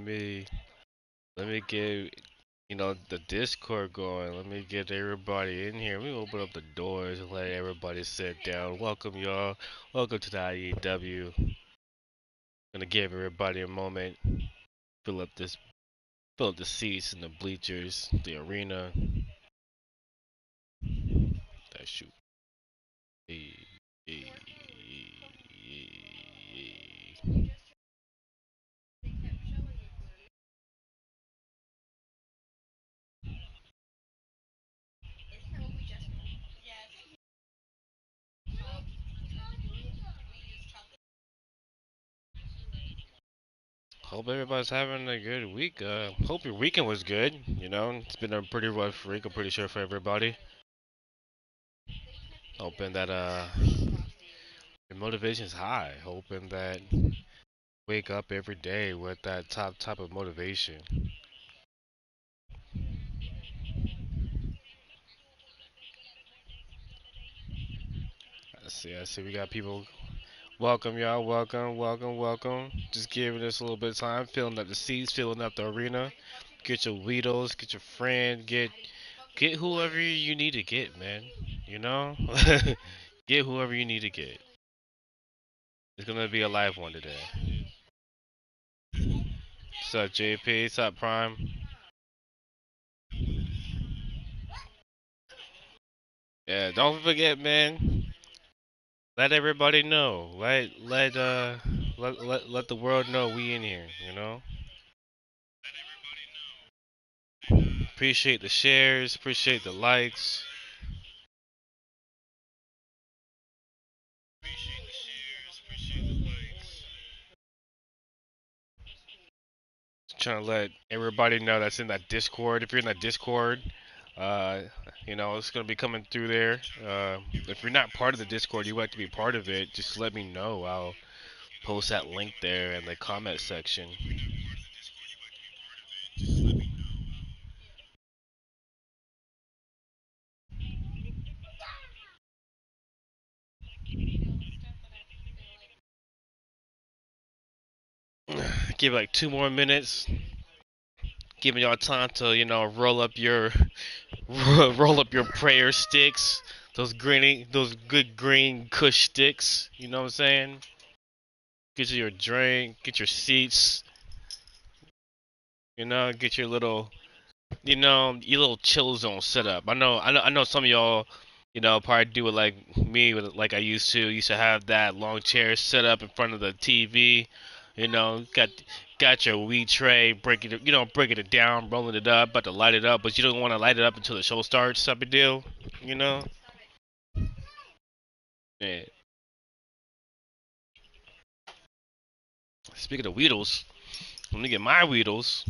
let me get the Discord going. Let me get everybody in here. Let me open up the doors and let everybody sit down. Welcome y'all. Welcome to the IEW. Gonna give everybody a moment. Fill up this fill up the seats and the bleachers, the arena. That shoot. Hey, hey, hey. Hope everybody's having a good week. Hope your weekend was good. It's been a pretty rough week. I'm pretty sure for everybody. Hoping that your motivation's high. Hoping that wake up every day with that top type of motivation. I see. We got people. Welcome, y'all. Welcome, welcome, welcome. Just giving us a little bit of time, filling up the seats, filling up the arena. Get your Weedles, get your friend, get whoever you need to get, man. You know, get whoever you need to get. It's gonna be a live one today. What's up, JP? What's up, Prime? Yeah, don't forget, man. Let everybody know. Let the world know we in here. Appreciate the shares. Appreciate the likes. Trying to let everybody know that's in that Discord. If you're in that Discord, uh, it's gonna be coming through there. If you're not part of the Discord, you want to be part of it. Just let me know. I'll post that link there in the comment section. Give like 2 more minutes, giving y'all time to roll up your prayer sticks, those good green Kush sticks. You know what I'm saying? Get you your drink, get your seats. Get your little chill zone set up. I know some of y'all, probably do it like me, like I used to. Used to have that long chair set up in front of the TV. Got your weed tray, breaking it down, rolling it up, about to light it up, but you don't want to light it up until the show starts, type of deal. You know? Yeah. Speaking of Weedles, let me get my Weedles.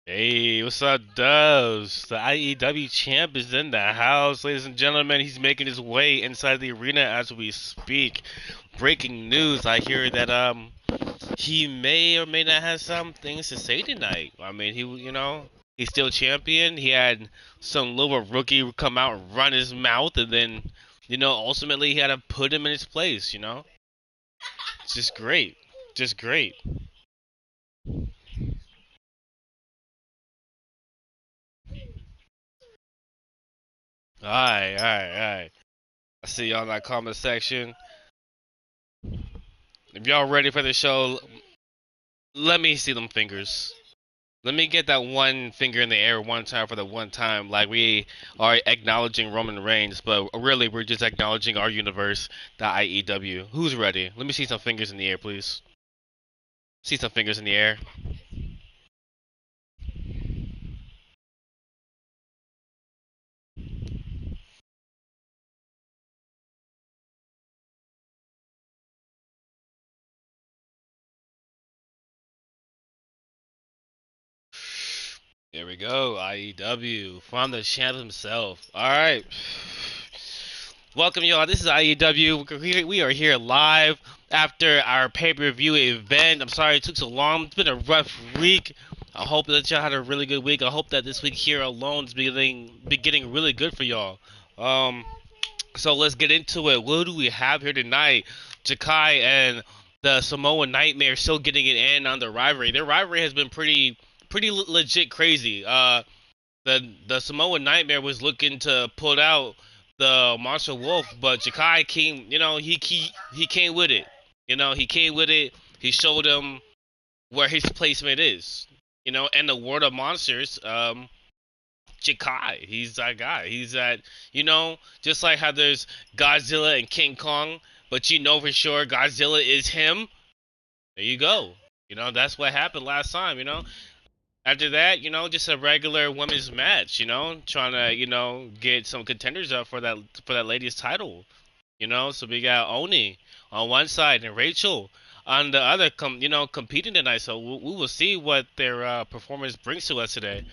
Hey, what's up, Dubs? The IEW champ is in the house, ladies and gentlemen. He's making his way inside the arena as we speak. Breaking news: I hear that he may or may not have some things to say tonight. I mean, he's still champion. He had some little rookie come out and run his mouth, and then ultimately he had to put him in his place. It's just great, just great. All right, all right, all right. I see y'all in that comment section. If y'all ready for the show, let me see them fingers. Let me get that one finger in the air one time for the one time, like we are acknowledging Roman Reigns, but really we're just acknowledging our universe, the IEW. Who's ready? Let me see some fingers in the air, please. See some fingers in the air. There we go, IEW from the champ himself. All right. Welcome, y'all. This is IEW. We are here live after our pay-per-view event. I'm sorry it took so long. It's been a rough week. I hope that y'all had a really good week. I hope that this week here alone is beginning really good for y'all. Um, So let's get into it. What do we have here tonight? Jakai and the Samoa Nightmare still getting it in on the rivalry. Their rivalry has been pretty legit crazy. The Samoa Nightmare was looking to pull out the Monster Wolf, but Jakai came. He came with it. He came with it. He showed him where his placement is. And the World of Monsters. Jakai. He's that guy. He's that, just like how there's Godzilla and King Kong, but for sure Godzilla is him. There you go. That's what happened last time, After that, just a regular women's match, trying to, get some contenders up for that ladies title. So we got Oni on one side and Rachel on the other, competing tonight. So we will see what their performance brings to us today.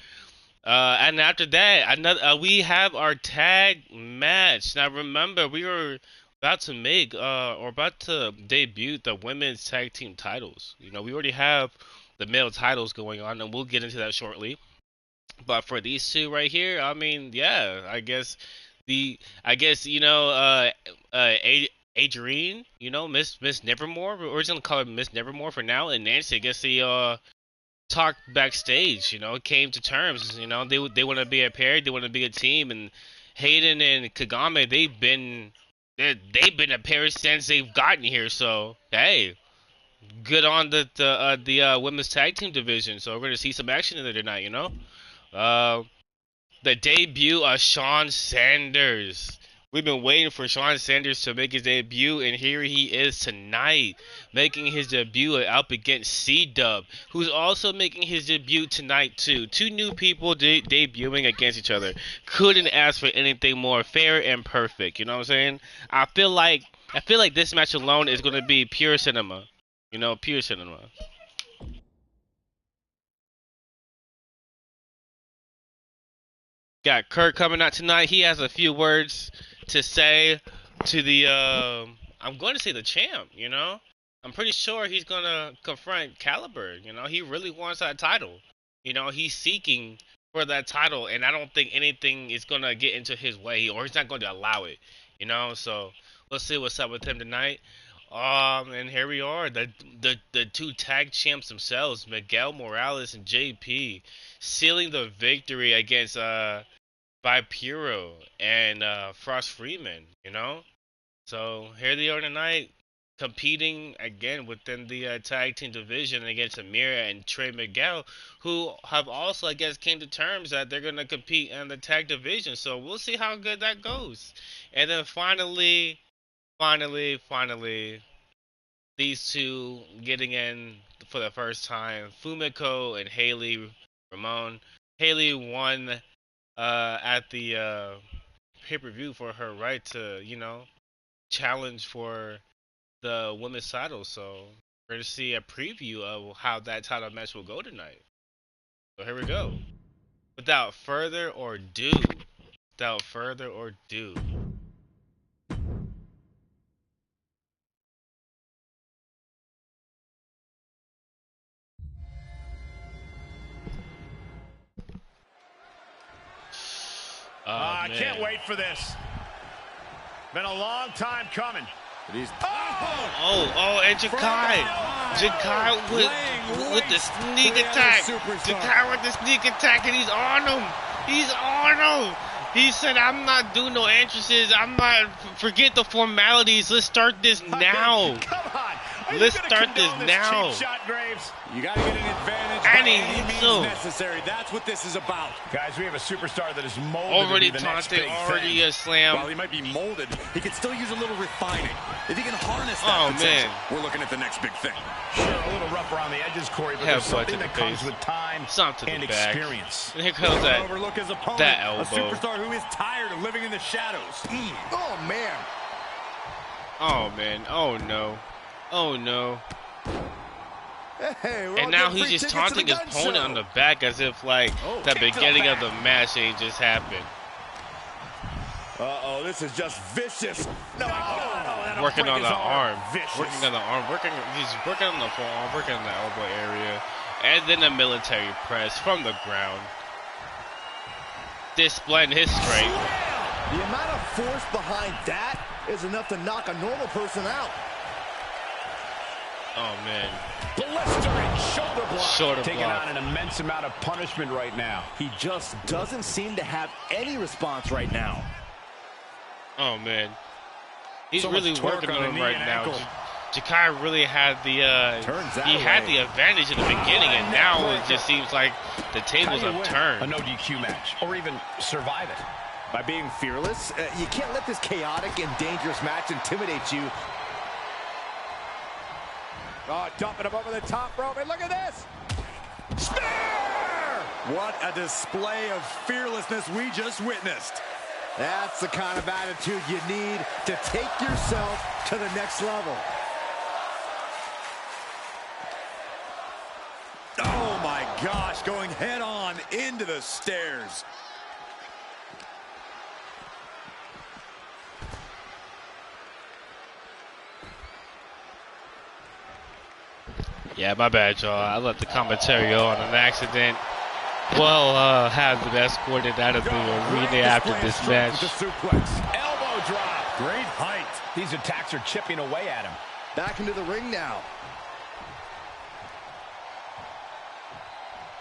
And after that, we have our tag match. Now remember, we were about to about to debut the women's tag team titles. We already have the male titles going on, and we'll get into that shortly. But for these two right here, I mean, yeah, I guess Adrienne, Miss Nevermore, we're just gonna call her Miss Nevermore for now, and Nancy, I guess talked backstage, came to terms, they want to be a pair, they want to be a team, and Hayden and Kagame, they've been a pair since they've gotten here. So hey, good on the women's tag team division. So we're gonna see some action in there tonight, uh, the debut of Shawn Sanders. We've been waiting for Shawn Sanders to make his debut, and here he is tonight, making his debut up against C-Dub, who's also making his debut tonight too. Two new people debuting against each other. Couldn't ask for anything more fair and perfect. You know what I'm saying? I feel like this match alone is going to be pure cinema. Pure cinema. Got Kurt coming out tonight. He has a few words to say to the I'm going to say the champ, I'm pretty sure he's going to confront Caliber, he really wants that title. He's seeking for that title, and I don't think anything is going to get into his way, or he's not going to allow it, so let's see what's up with him tonight. And here we are, the two tag champs themselves, Miguel Morales and JP, sealing the victory against Vipiro and Frost Freeman, So here they are tonight, competing again within the tag team division against Amira and Trey Miguel, who have also, I guess, came to terms that they're going to compete in the tag division. So we'll see how good that goes. And then finally, these two getting in for the first time, Fumiko and Haley Ramon. Haley won at the pay-per-view for her right to, challenge for the women's title. So we're going to see a preview of how that title match will go tonight. So here we go. Without further ado. I can't wait for this. Been a long time coming. And Jakai with the sneak attack. Jakai with the sneak attack, and he's on him. He said, I'm not doing no entrances. Forget the formalities. Let's start this now. Come on. Let's start this now. Cheap shot, Graves. You got to get an advantage And by he any needs means to. necessary. That's what this is about. Guys, we have a superstar that is molded Already to be the next taunted, big already thing. a slam. While he might be molded, he could still use a little refining. If he can harness that Oh, potential, man. we're looking at the next big thing. Sure, a little rough around the edges, Corey, but there's something that comes with time and experience. And here comes that Overlook his opponent, that elbow. a superstar who is tired of living in the shadows. Oh, man. Oh no. Hey, And now he's just taunting his opponent on the back as if like the beginning of the match ain't just happened. Uh-oh, this is just vicious. No, Working on the arm. He's working on the forearm, working on the elbow area. And then a military press from the ground. Displaying his strength. The amount of force behind that is enough to knock a normal person out. Oh, man. Blistering shoulder block. Taking on an immense amount of punishment right now. He just doesn't seem to have any response right now. Oh, man. He's really working on him right now. Jakai really had the the advantage in the beginning, and now it just seems like the tables have turned. A no DQ match, or even survive it. By being fearless, you can't let this chaotic and dangerous match intimidate you. Oh, dumping him over the top rope, and look at this! Spear! What a display of fearlessness we just witnessed. That's the kind of attitude you need to take yourself to the next level. Oh my gosh, going head on into the stairs. Yeah, my bad, y'all. I let the commentary on an accident. Well, have the escorted out of the arena after this match. Elbow drop. Great height. These attacks are chipping away at him. Back into the ring now.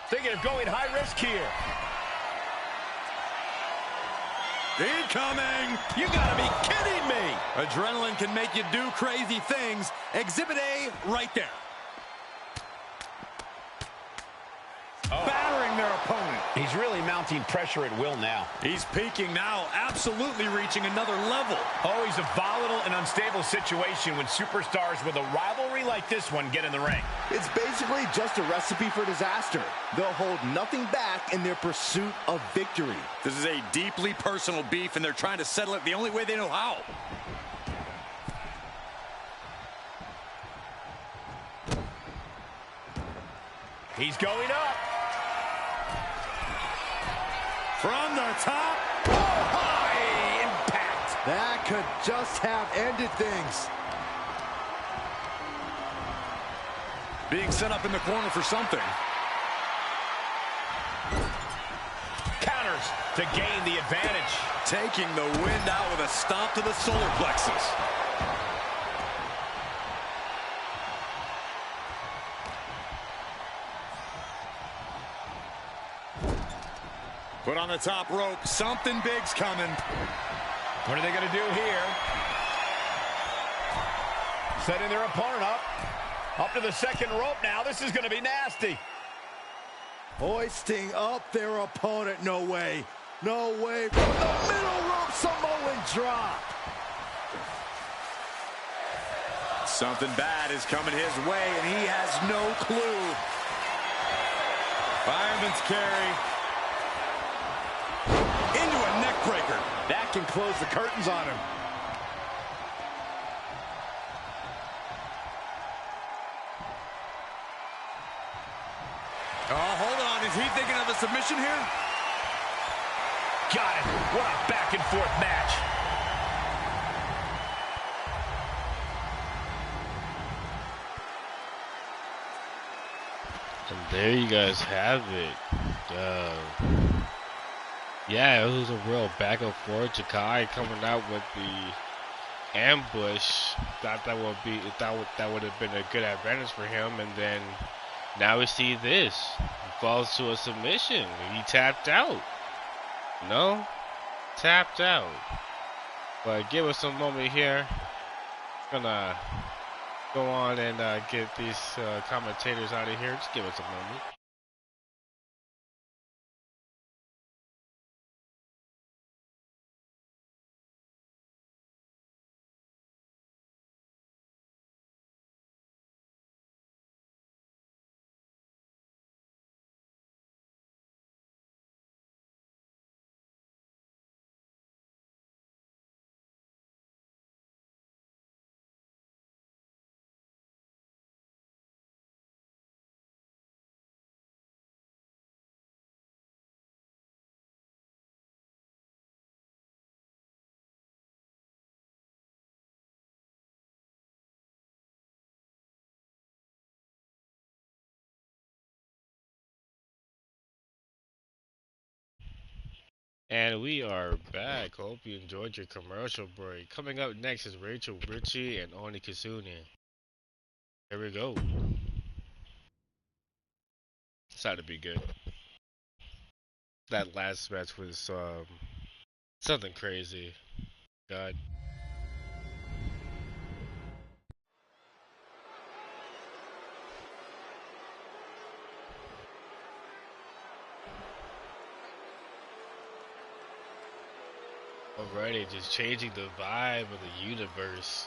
Thinking of going high risk here. Incoming! You gotta be kidding me! Adrenaline can make you do crazy things. Exhibit A right there. Battering their opponent. He's really mounting pressure at will now. He's peaking now, absolutely reaching another level. Always a volatile and unstable situation when superstars with a rivalry like this one get in the ring. It's basically just a recipe for disaster. They'll hold nothing back in their pursuit of victory. This is a deeply personal beef, and they're trying to settle it the only way they know how. He's going up. From the top. Oh, high impact. That could just have ended things. Being set up in the corner for something. Counters to gain the advantage. Taking the wind out with a stomp to the solar plexus. Put on the top rope. Something big's coming. What are they going to do here? Setting their opponent up. Up to the second rope now. This is going to be nasty. Hoisting up their opponent. No way. No way. From the middle rope, Samoan drop. Something bad is coming his way, and he has no clue. Fireman's carry. Into a neck breaker. That can close the curtains on him. Oh, hold on. Is he thinking of a submission here? Got it. What a back and forth match. And there you guys have it. Yeah, it was a real back and forth. Jakai coming out with the ambush. Thought that would have been a good advantage for him, and then now we see this. He falls to a submission. He tapped out. No? Tapped out. But give us a moment here. Gonna go on and get these commentators out of here. Just give us a moment. And we are back. Hope you enjoyed your commercial break. Coming up next is Rachel Ritchie and Oni Kasuni. Here we go. This had to be good. That last match was something crazy. God. Already just changing the vibe of the universe.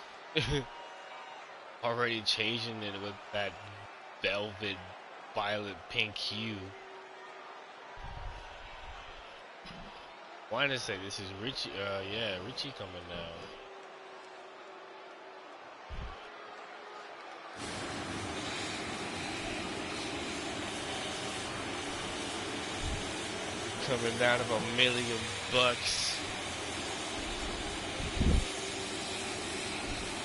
Already changing it with that velvet violet pink hue. Why did I say this is Richie? Yeah, Richie coming now. Coming down of $1 million.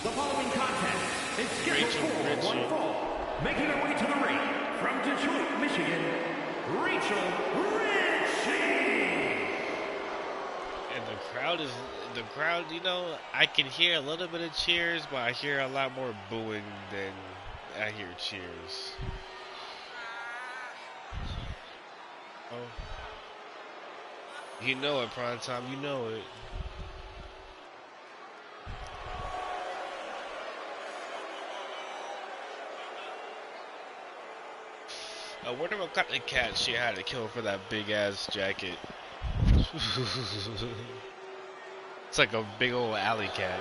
The following contest is scheduled for one fall. Making her way to the ring from Detroit, Michigan, Rachel Ritchie. And the crowd, you know, I can hear a little bit of cheers, but I hear a lot more booing than I hear cheers. Oh. You know it, prime time, you know it. I wonder what kind of cat she had to kill for that big ass jacket. It's like a big old alley cat.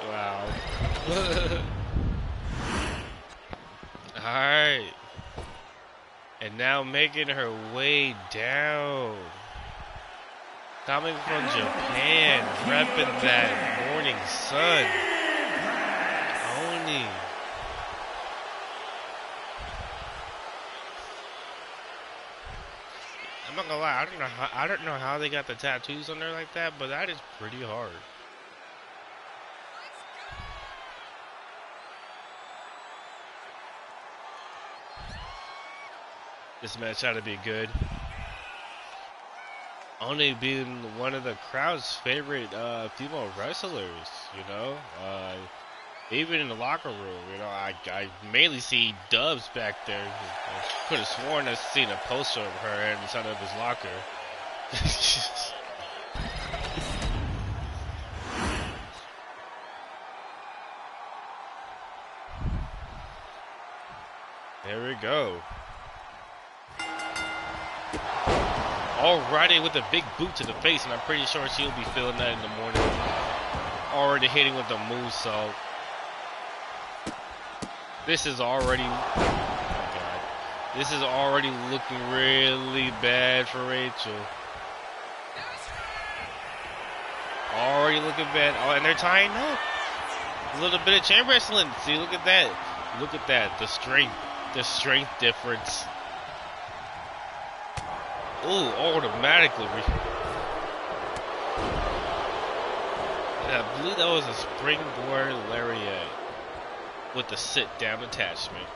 Wow. Alright. And now making her way down. Coming from Japan, repping that morning sun. Oni. I'm not gonna lie, I don't know how they got the tattoos on there like that, but that is pretty hard. This match ought to be good. Oni being one of the crowd's favorite female wrestlers, you know. Even in the locker room, you know, I mainly see Dubs back there. I could have sworn I've seen a poster of her inside of his locker. There we go. Alrighty, with a big boot to the face, and I'm pretty sure she'll be feeling that in the morning. Already hitting with the moonsault. This is already, oh my God, this is already looking really bad for Rachel. Already looking bad. Oh, and they're tying up. A little bit of chain wrestling. See, look at that. Look at that. The strength difference. Ooh, automatically. I believe that was a springboard lariat with the sit-down attachment.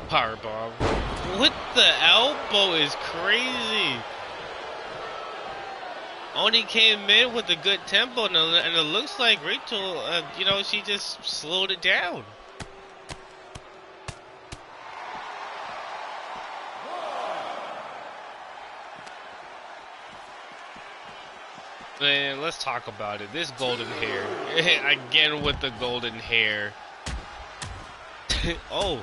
Powerbomb. What the elbow is crazy. Oni came in with a good tempo, and it looks like Rachel, you know, she just slowed it down. Man, let's talk about it. This golden hair. Again with the golden hair. Oh.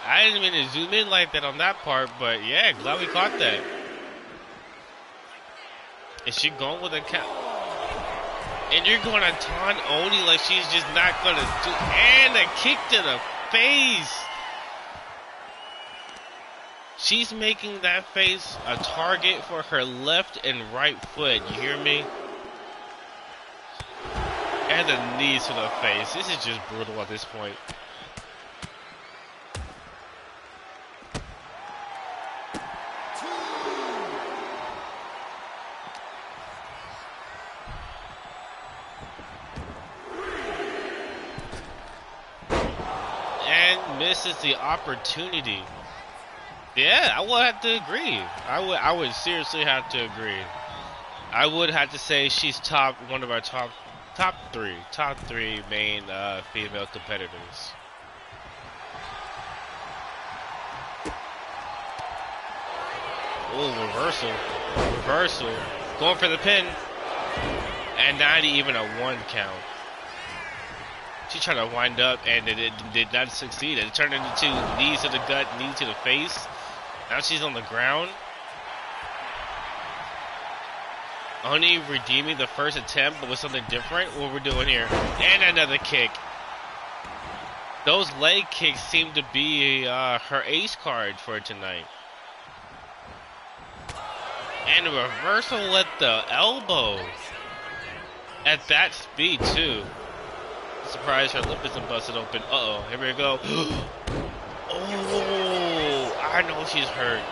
I didn't mean to zoom in like that on that part, but yeah, glad we caught that. Is she going with a count? And you're going to taunt Oni like she's just not going to do. And a kick to the face. She's making that face a target for her left and right foot. You hear me? And the knees to the face. This is just brutal at this point. misses the opportunity. Yeah, I would have to agree. I would seriously have to agree. I would have to say she's one of our top three main female competitors. Oh, reversal, going for the pin, and not even a 1 count. She tried to wind up, and it did not succeed. It turned into knees to the gut, knee to the face. Now she's on the ground. Only redeeming the first attempt, but with something different. What we're doing here, and another kick. Those leg kicks seem to be her ace card for tonight. And a reversal at the elbow. At that speed, too. Surprise, her lip isn't busted open. Uh-oh, here we go. Oh, I know she's hurt.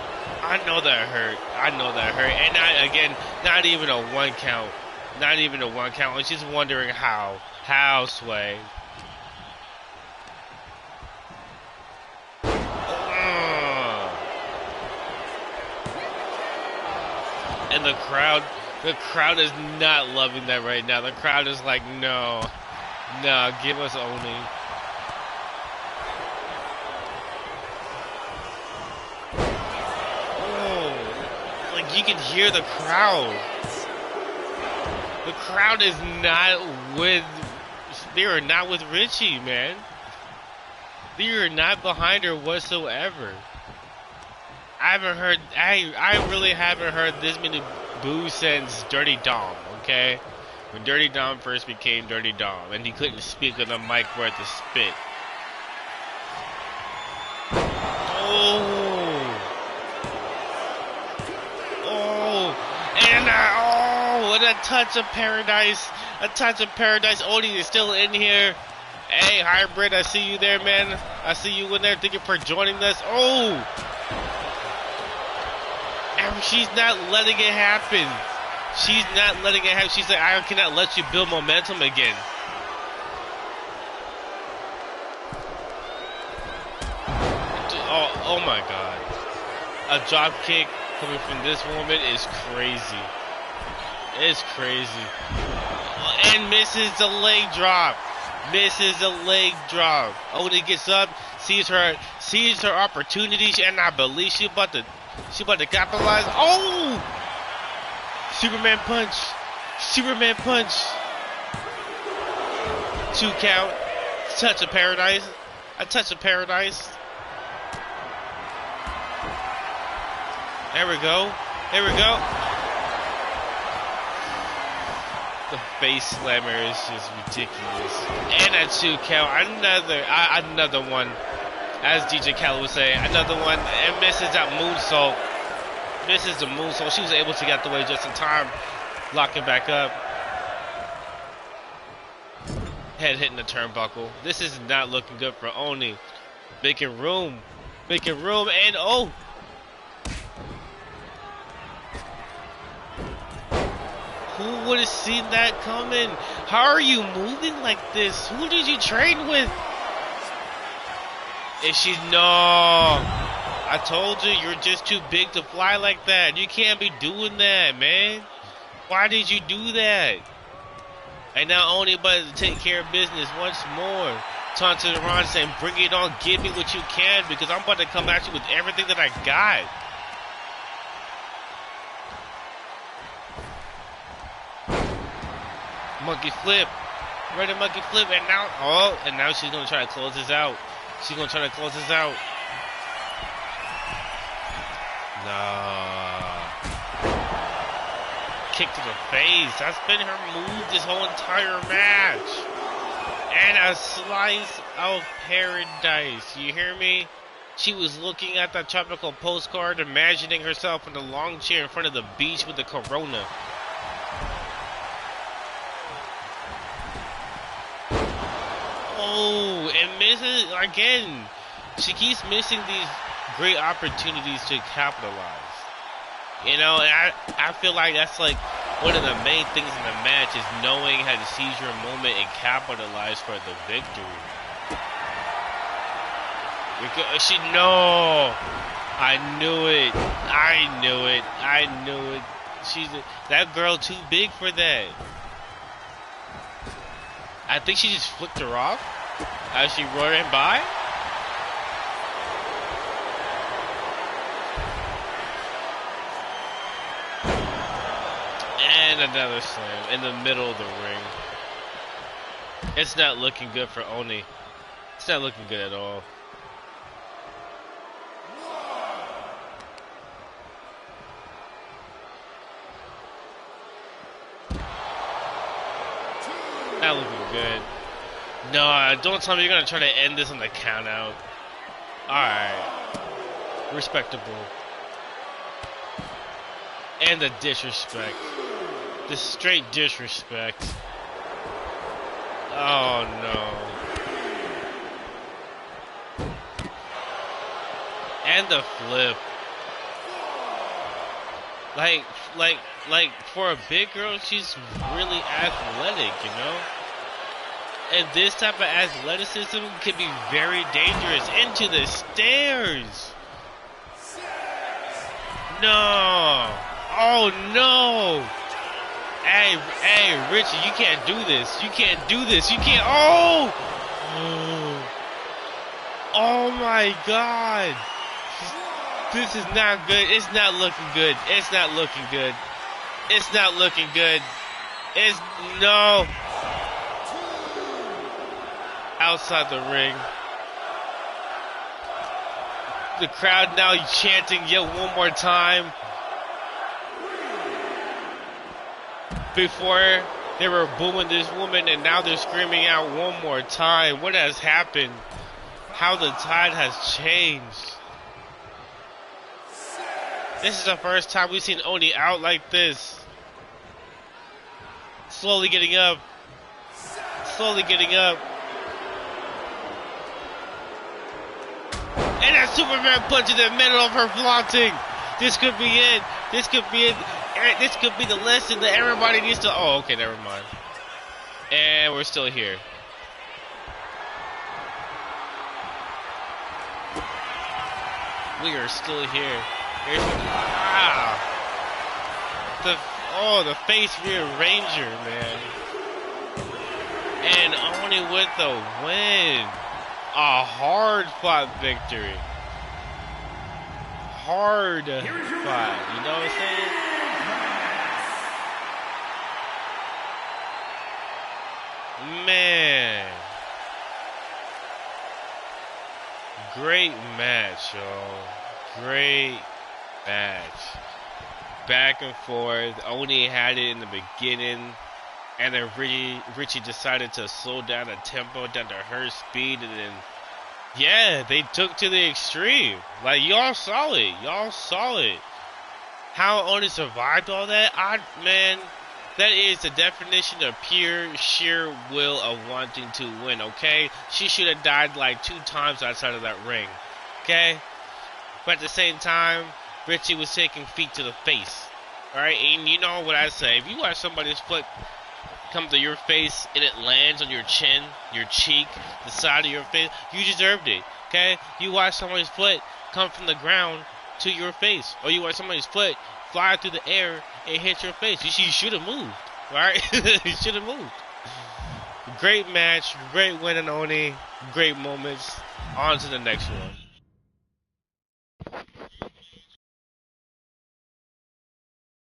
I know that hurt. And not even a 1 count. Not even a 1 count. And she's wondering how. How, Sway? And the crowd is not loving that right now. The crowd is like, no, give us Oni. Oh, like you can hear the crowd. The crowd is not with, they are not with Richie, man. They are not behind her whatsoever. I really haven't heard this many boos since Dirty Dom, okay? When Dirty Dom first became Dirty Dom and he couldn't speak on the mic worth of spit. And a touch of paradise. A touch of paradise. Odie is still in here. Hey, Hybrid, I see you there, man. I see you in there. Thank you for joining us. Oh! And she's not letting it happen. She's not letting it happen. She's like, I cannot let you build momentum again. Oh my God. A drop kick coming from this woman is crazy. It's crazy. And misses the leg drop. Odie gets up, sees her opportunity, and I believe she about to capitalize. Oh! Superman punch. 2 count. Touch of paradise. A touch of paradise. There we go. The face slammer is just ridiculous. And a 2 count. Another one. As DJ Khaled would say, another one. And misses that moonsault. Misses the moonsault. She was able to get the way just in time. Locking back up. Head hitting the turnbuckle. This is not looking good for Oni. Making room. And oh! Who would have seen that coming? How are you moving like this? Who did you train with? And she's, no. I told you, you're just too big to fly like that. You can't be doing that, man. Why did you do that? And now only but to take care of business once more. Taunting Ron saying, bring it on, give me what you can, because I'm about to come at you with everything that I got. Monkey flip. Right, a monkey flip, and now she's gonna try to close this out. Nah. Kick to the face. That's been her move this whole entire match. And a slice of paradise. You hear me? She was looking at that tropical postcard, imagining herself in a long chair in front of the beach with the Corona. Oh, and misses again. She keeps missing these great opportunities to capitalize. You know, and I feel like that's like one of the main things in the match is knowing how to seize your moment and capitalize for the victory. She no. I knew it. I knew it. I knew it. That girl too big for that. I think she just flicked her off as she roared by. And another slam in the middle of the ring. It's not looking good for Oni. It's not looking good at all. Not looking good. No, don't tell me you're gonna try to end this on the count out. Alright. Respectable. And the disrespect. The straight disrespect. Oh no. And the flip. Like for a big girl, she's really athletic, you know? And this type of athleticism can be very dangerous. Into the stairs. No. Oh no. Hey, Richie, you can't do this. You can't do this. You can't. Oh. Oh my God. This is not good. It's not looking good. It's not looking good. It's not looking good. It's no. Outside the ring. The crowd now chanting yet one more time. Before they were booing this woman and now they're screaming out one more time. What has happened? How the tide has changed. This is the first time we've seen Oni out like this. Slowly getting up. Slowly getting up. And that Superman punch in the middle of her flaunting. This could be it. This could be it. This could be the lesson that everybody needs to... Oh, okay, never mind. And we're still here. We are still here. Wow. The face rearranger, man. And Oni with the win. A hard fought victory. Hard fought. You know what I'm saying? Man. Great match, y'all. Great match. Back and forth. Oni had it in the beginning. And then Richie decided to slow down the tempo down to her speed. And then, yeah, they took to the extreme. Like, y'all saw it. Y'all saw it. How Oni survived all that? Man, that is the definition of pure, sheer will of wanting to win, okay? She should have died like 2 times outside of that ring, okay? But at the same time, Richie was taking feet to the face, alright? And you know what I say, if you watch somebody's foot come to your face and it lands on your chin, your cheek, the side of your face, you deserved it, okay? You watch somebody's foot come from the ground to your face, or you watch somebody's foot fly through the air and hit your face. You should have moved, alright? You should have moved. Great match, great win on Oni, great moments. On to the next one.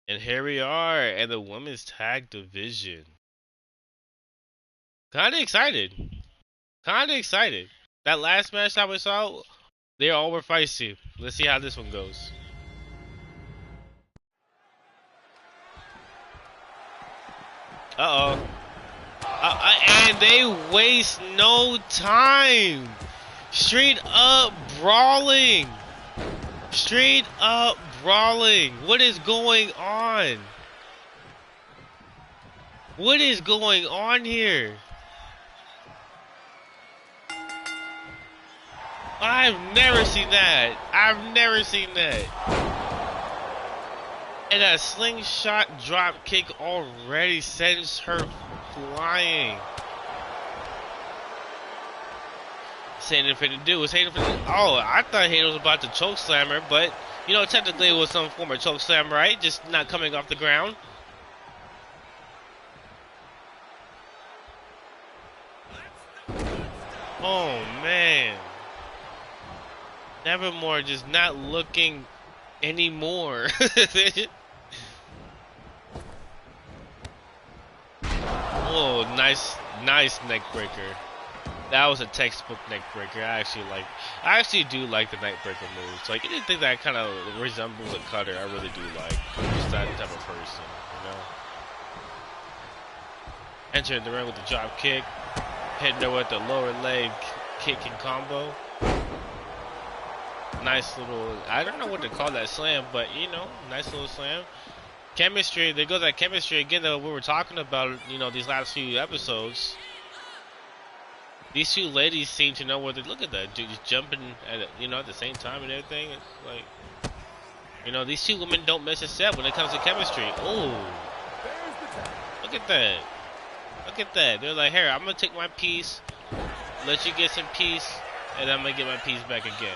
And here we are in the women's tag division. Kinda excited. Kinda excited. That last match that we saw, they all were feisty. Let's see how this one goes. Uh-oh. And they waste no time. Straight up brawling. Straight up brawling. What is going on? What is going on here? I've never seen that. I've never seen that. And a slingshot drop kick already sends her flying. Hayden finna do? What's Hayden finna do? Oh, I thought Hayden was about to choke slam her, but you know, technically it was some form of choke slam, right? Just not coming off the ground. Oh man, Nevermore just not looking anymore. Oh, nice neck breaker. That was a textbook neck breaker. I actually do like the neck breaker moves. Like anything that kind of resembles a cutter, I really do like. I'm just that type of person, you know. Entering the ring with the drop kick, hitting her with the lower leg kick and combo. Nice little, I don't know what to call that slam, but you know, nice little slam. Chemistry, there goes that chemistry again that we were talking about, you know, these last few episodes. These two ladies seem to know where to look at that. Just jumping at it, you know, at the same time and everything. It's like, you know, these two women don't miss a step when it comes to chemistry. Oh, look at that. Look at that. They're like, here, I'm going to take my piece, let you get some peace, and I'm going to get my piece back again.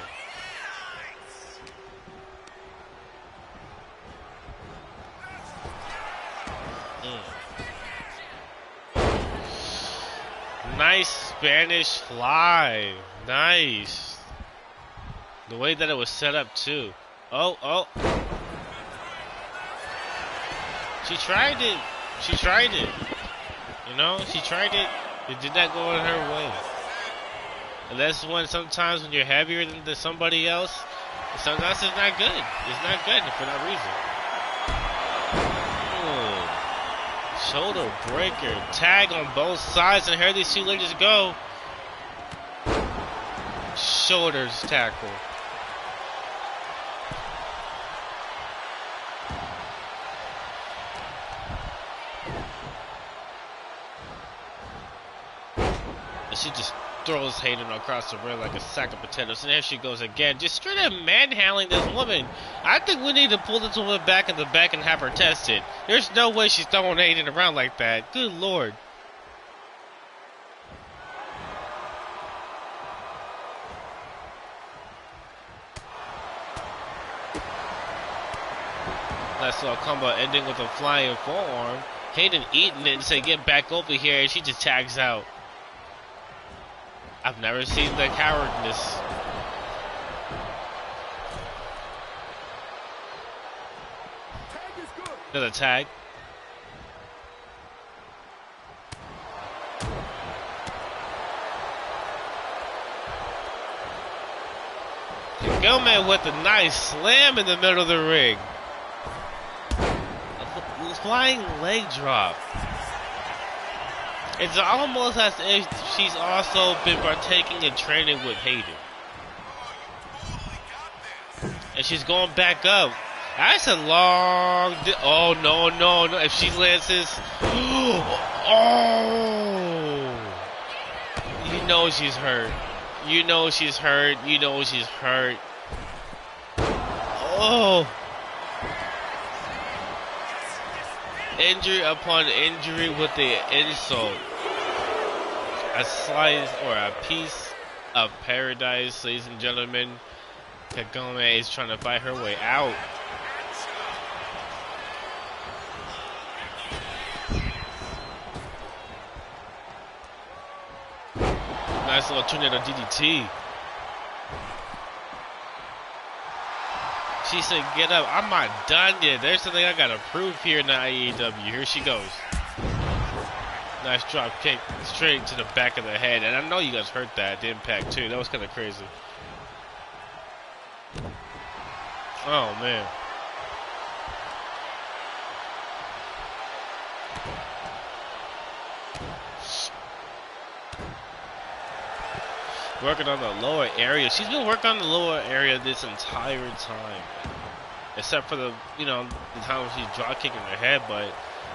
Nice Spanish fly. Nice. The way that it was set up, too. Oh. She tried it. She tried it. You know, she tried it. It did not go in her way. And that's when sometimes when you're heavier than somebody else, sometimes it's not good. It's not good for that reason. Shoulder breaker, tag on both sides, and here these two ladies go. Shoulders tackle. And she just throws Hayden across the ring like a sack of potatoes, and there she goes again, just straight up manhandling this woman. I think we need to pull this woman back in the back and have her tested. There's no way she's throwing Hayden around like that. Good lord. Nice little combo ending with a flying forearm. Hayden eating it and say, get back over here, and she just tags out. I've never seen the cowardness. Another tag. Gomez with a nice slam in the middle of the ring. A flying leg drop. It's almost as if she's also been partaking in training with Hayden. And she's going back up. That's a long... Oh, no. If she lands this... Oh! You know she's hurt. You know she's hurt. You know she's hurt. Oh! Injury upon injury with the insult. A slice or a piece of paradise, ladies and gentlemen. Kagome is trying to fight her way out. Nice little tornado DDT. She said, get up. I'm not done yet. There's something I gotta prove here in the IEW. Here she goes. Nice drop kick straight to the back of the head. And I know you guys heard that. The impact, too. That was kind of crazy. Oh, man. Working on the lower area. She's been working on the lower area this entire time. Except for the, you know, the time when she's drop kicking her head. But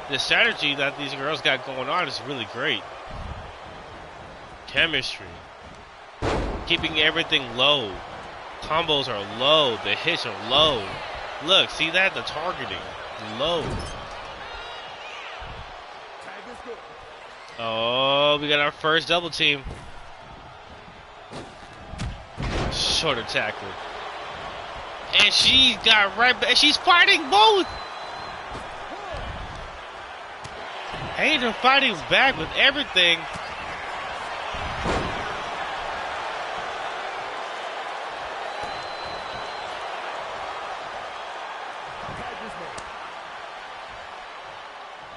the strategy that these girls got going on is really great. Chemistry. Keeping everything low. Combos are low. The hits are low. Look, see that? The targeting. Low. Oh, we got our first double team. shoulder tackle. And she got right back. She's fighting both. Hayden fighting back with everything.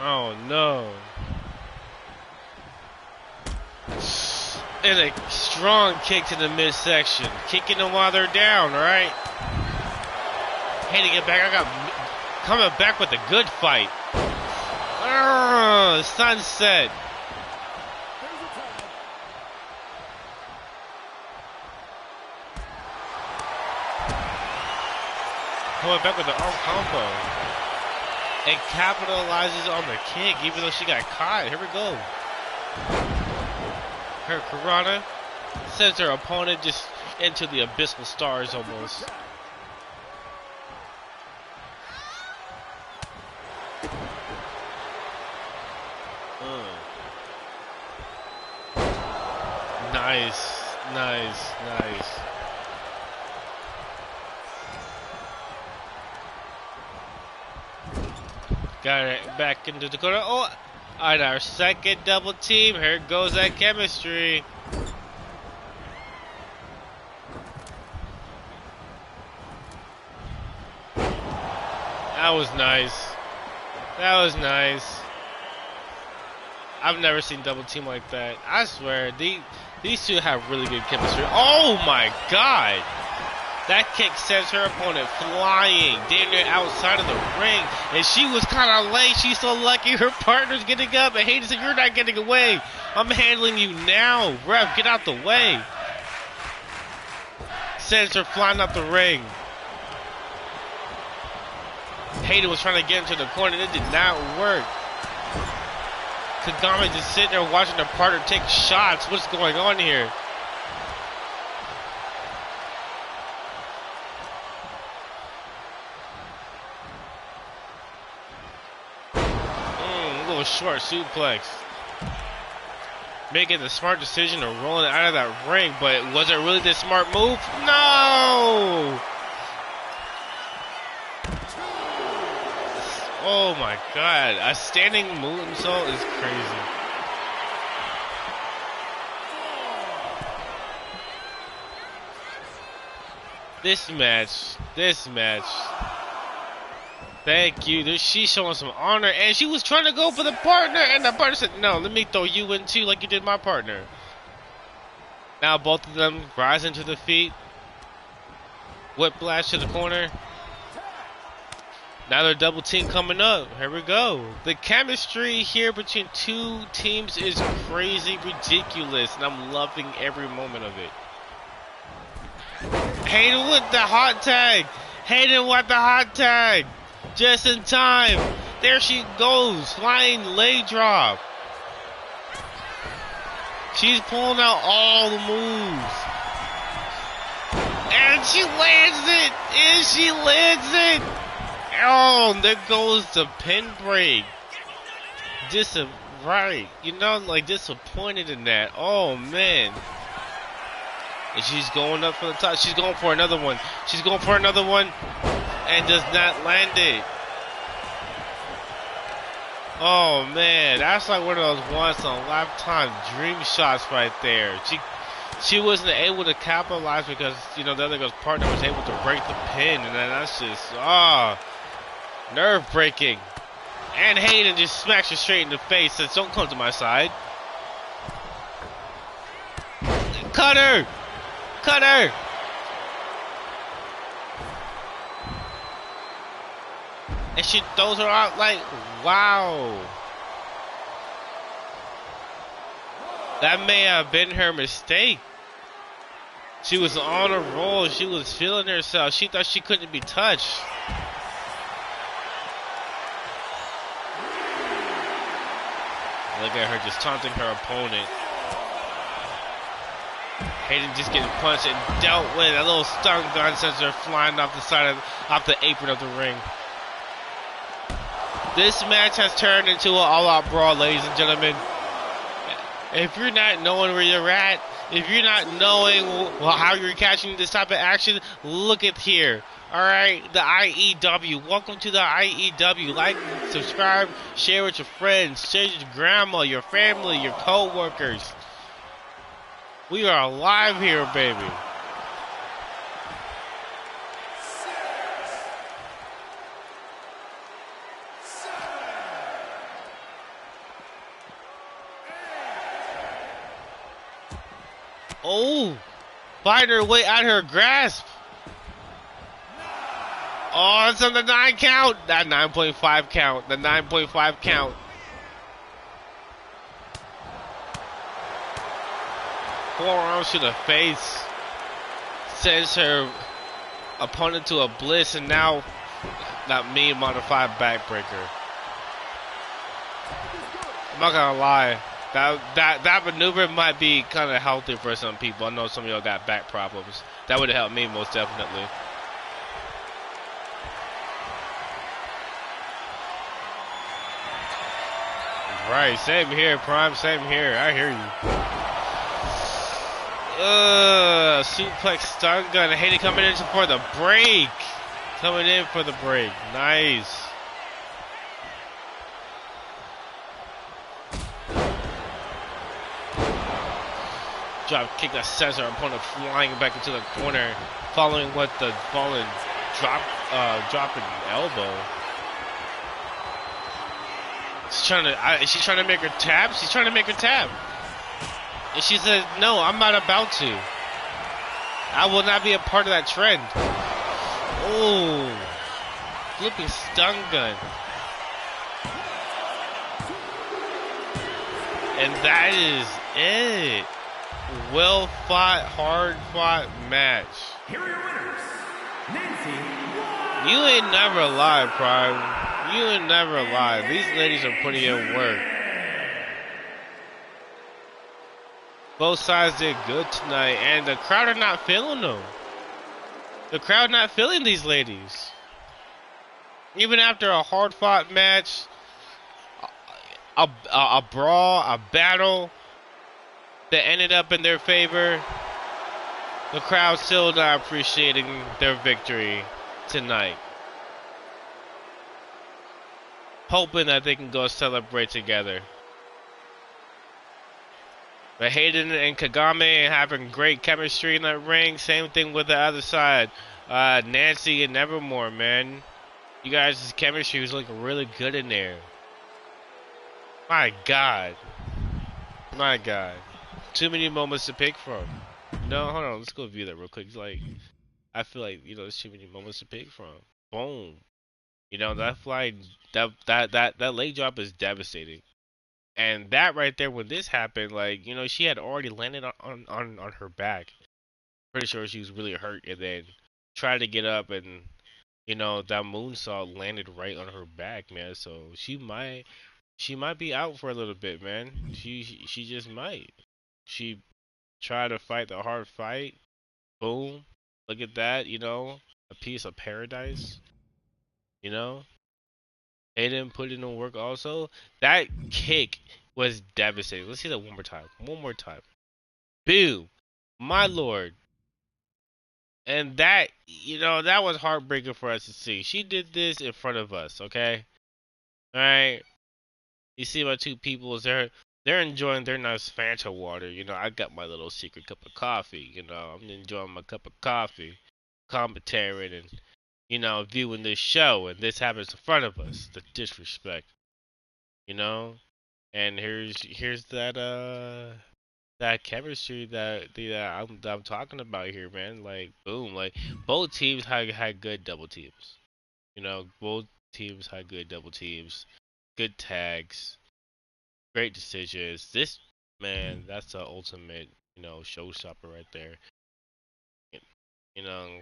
Oh no. And a strong kick to the midsection. Kicking them while they're down, right? Hey, to get back. I got coming back with a good fight. Sunset. Coming back with the arm combo. And capitalizes on the kick, even though she got caught. Here we go. Her Karana sends her opponent just into the abyssal stars almost. Nice, nice, nice. Got it back into the corner. Oh, on our second double team. Here goes that chemistry. That was nice. That was nice. I've never seen double team like that. I swear, these two have really good chemistry. Oh my god! That kick sends her opponent flying, damn near outside of the ring. And she was kind of late. She's so lucky her partner's getting up. And Hayden said, "You're not getting away. I'm handling you now. Ref, get out the way." Sends her flying out the ring. Hayden was trying to get into the corner. It did not work. Kagami just sitting there watching her partner take shots. What's going on here? Little short suplex. Making the smart decision of rolling out of that ring, but was it really the smart move? No! Oh my god, a standing moonsault is crazy. This match. Thank you. She's showing some honor, and she was trying to go for the partner, and the partner said, "No, let me throw you in too, like you did my partner." Now both of them rise into the feet. Whiplash to the corner. Now they're double team coming up. Here we go. The chemistry here between two teams is crazy, ridiculous, and I'm loving every moment of it. Hayden with the hot tag. Hayden with the hot tag. Just in time. There she goes. Flying leg drop. She's pulling out all the moves. And she lands it. And she lands it. Oh, there goes the pin break. Right. You know, like disappointed in that. Oh, man. And she's going up for the top. She's going for another one. She's going for another one. And does not land it. Oh, man. That's like one of those once-in-a-lifetime dream shots right there. She wasn't able to capitalize because, you know, the other girl's partner was able to break the pin. And then that's just, nerve-breaking. And Hayden just smacks her straight in the face. Says, "Don't come to my side." Cut her! Cut her! And she throws her out like, wow. That may have been her mistake. She was on a roll. She was feeling herself. She thought she couldn't be touched. Look at her just taunting her opponent. Hayden just getting punched and dealt with. A little stun gun sends her flying off the apron of the ring. This match has turned into an all-out brawl, ladies and gentlemen. If you're not knowing where you're at, If you're not knowing how you're catching this type of action, look at here. Alright, the IEW. Welcome to the IEW. Like, subscribe, share with your friends, share with your grandma, your family, your co-workers. We are alive here, baby. Oh, find her way out her grasp. Oh, it's on the 9 count. That 9.5 count. The 9.5 count. Forearms to the face. Sends her opponent to a bliss, and now that mean modified backbreaker. I'm not gonna lie. That maneuver might be kind of healthy for some people. I know some of y'all got back problems. That would have helped me most definitely. Right, same here, Prime. Same here. I hear you. Suplex stun gun. I hate it coming in for the break. Coming in for the break. Nice. Drop kick that sends her opponent flying back into the corner, following what the fallen dropping elbow. She's trying to make her tap. She's trying to make her tap, and she said, "No, I'm not about to. I will not be a part of that trend." Oh, flipping stun gun, and that is it. Well fought, hard fought match. Here are your winners, Nancy. You ain't never lied, Prime. You ain't never lied. These ladies are putting in work. Both sides did good tonight, and the crowd are not feeling them. The crowd not feeling these ladies. Even after a hard fought match, a brawl, a battle that ended up in their favor, the crowd still not appreciating their victory tonight. Hoping that they can go celebrate together. But Hayden and Kagame having great chemistry in that ring. Same thing with the other side. Nancy and Nevermore, man. You guys' chemistry was looking really good in there. My God. My God. Too many moments to pick from. No, hold on. Let's go view that real quick. It's like, I feel like, there's too many moments to pick from. Boom. That fly, that leg drop is devastating. And that right there, when this happened, like, she had already landed on her back. Pretty sure she was really hurt, and then tried to get up, and that moonsault landed right on her back, man. So she might be out for a little bit, man. She just might. She tried to fight the hard fight. Boom. Look at that, a piece of paradise. Aiden put in the work also. That kick was devastating. Let's see that one more time. One more time. Boom. My lord. And that, that was heartbreaking for us to see. She did this in front of us, okay? Alright. You see my two people, they're enjoying their nice Fanta water. I got my little secret cup of coffee. I'm enjoying my cup of coffee. Commentating and, viewing this show. And this happens in front of us. The disrespect. And here's that chemistry that I'm talking about here, man. Like, boom, like both teams had good double teams. Both teams had good double teams, good tags, great decisions. This, man, that's the ultimate, showstopper right there. You know,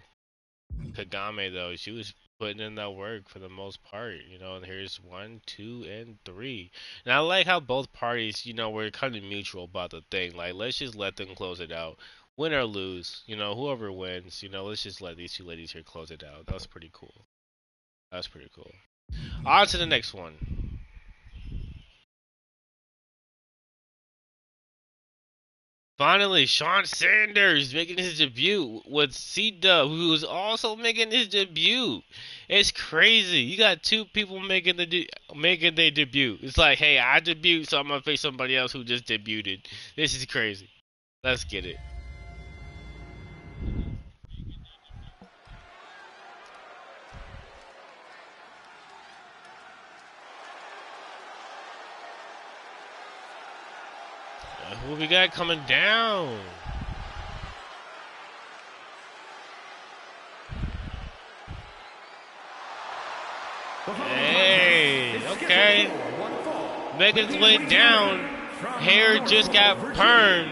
Kagame though, she was putting in that work for the most part, and here's 1, 2, and 3. And I like how both parties, were kind of mutual about the thing. Like, let's just let them close it out. Win or lose, whoever wins, let's just let these two ladies here close it out. That was pretty cool. That was pretty cool. On to the next one. Finally, Shawn Sanders making his debut with C-Dub, who's also making his debut. It's crazy. You got two people making their debut. It's like, hey, I debuted, so I'm gonna face somebody else who just debuted. This is crazy. Let's get it. Who we got coming down? Hey, okay. Making his way down. Hair just got burned.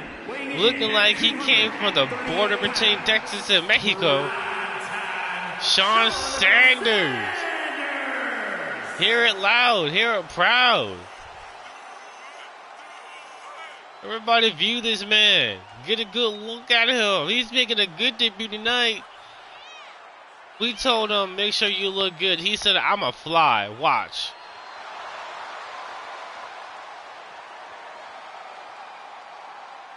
Looking like he came from the border between Texas and Mexico. Shawn Sanders. Hear it loud. Hear it proud. Everybody view this man. Get a good look at him. He's making a good debut tonight. We told him, make sure you look good. He said, I'm a fly. Watch.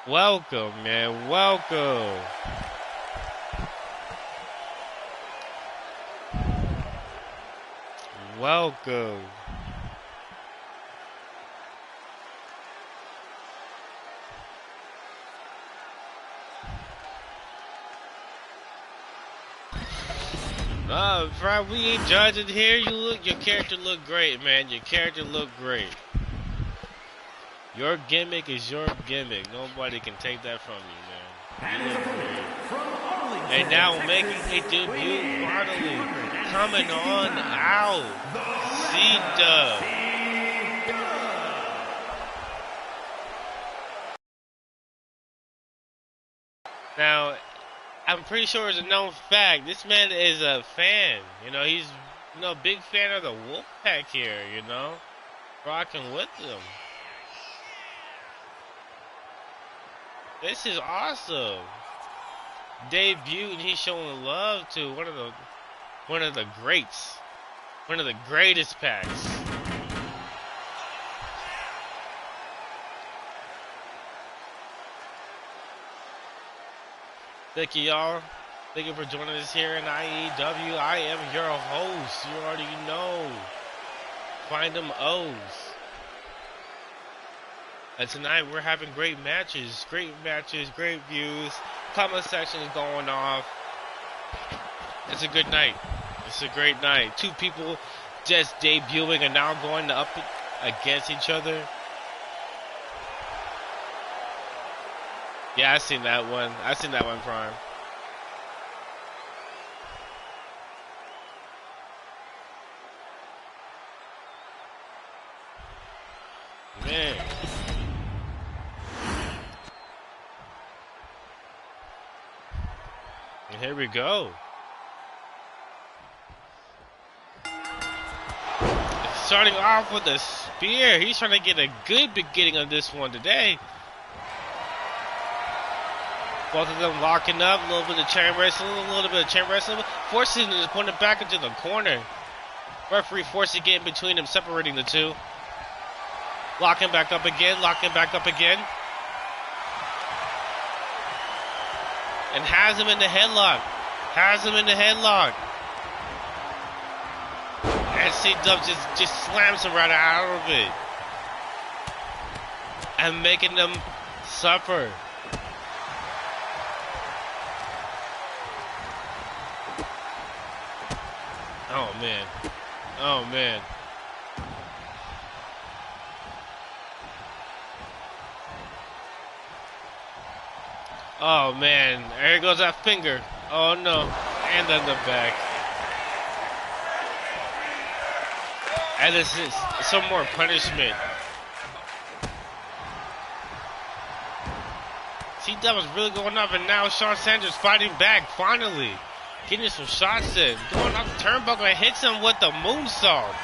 Welcome, man. Welcome. Welcome. Bro, we ain't judging here. Your character look great, man. Your character look great. Your gimmick is your gimmick. Nobody can take that from you, man. You look great. And now making a debut finally. Coming on out. C-Dub. Now, I'm pretty sure it's a known fact. This man is a fan. You know, he's a big fan of the Wolfpack here, you know. Rocking with them. This is awesome. Debut and he's showing love to one of the greats. One of the greatest packs. Thank you, y'all. Thank you for joining us here in IEW. I am your host. You already know. Find them O's. And tonight we're having great matches, great views. Comment section is going off. It's a good night. It's a great night. Two people just debuting and now going up against each other. Yeah, I seen that one. Prime. Man. And here we go. Starting off with a spear. He's trying to get a good beginning of this one today. Both of them locking up, a little bit of chain wrestling, forcing his opponent back into the corner. Referee forcing to get in between them, separating the two. Locking back up again. And has him in the headlock. And C-Dub just slams him right out of it. And making them suffer. Oh man. Oh man. There goes that finger. Oh no. And then the back. And this is some more punishment. C-Dub was really going up, and now Shawn Sanders fighting back finally. Getting some shots in. Going off the turnbuckle and hits him with the moonsault.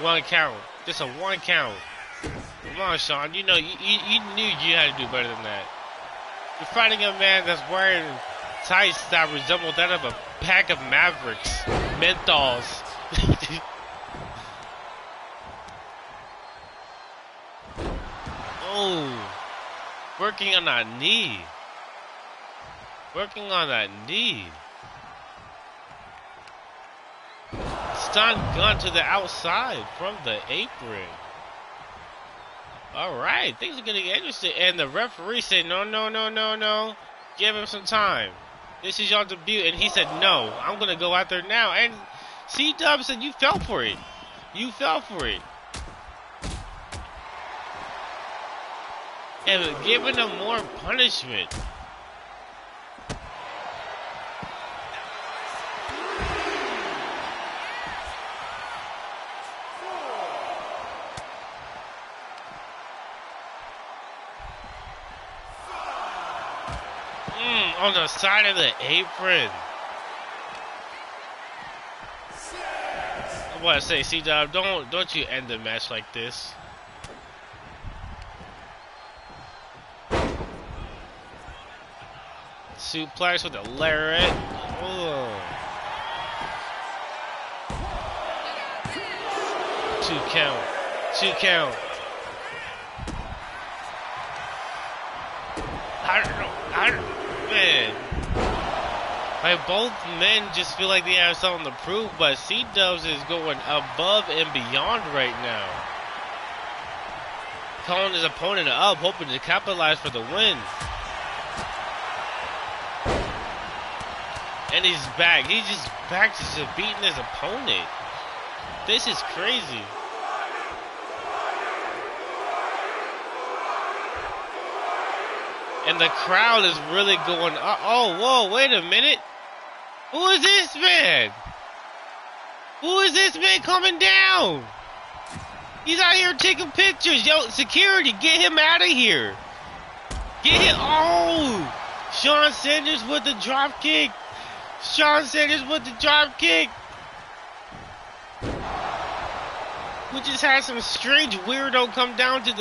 One count. Just a one count. Come on, Shawn. You know, you knew you had to do better than that. You're fighting a man that's wearing tights that resemble that of a pack of Mavericks. Menthols. Oh, working on that knee. Working on that knee. Stun gun to the outside from the apron. Alright, things are getting interesting. And the referee said, no, no, no, no, no. Give him some time. This is your debut. And he said, no, I'm going to go out there now. And C-Dub said, you fell for it. You fell for it. And giving him more punishment. On the side of the apron. I want to say, C-Dub, don't you end the match like this. Suplex with a lariat. Oh. 2 count. 2 count. I don't know. Man, like both men just feel like they have something to prove, but C-Dubs is going above and beyond right now. Calling his opponent up, hoping to capitalize for the win. And he's back. He's just back to beating his opponent. This is crazy. And the crowd is really going, oh, whoa, wait a minute. Who is this man? Who is this man coming down? He's out here taking pictures. Yo, security, get him out of here. Get him. Oh, Shawn Sanders with the drop kick. Shawn Sanders with the drop kick. We just had some strange weirdo come down to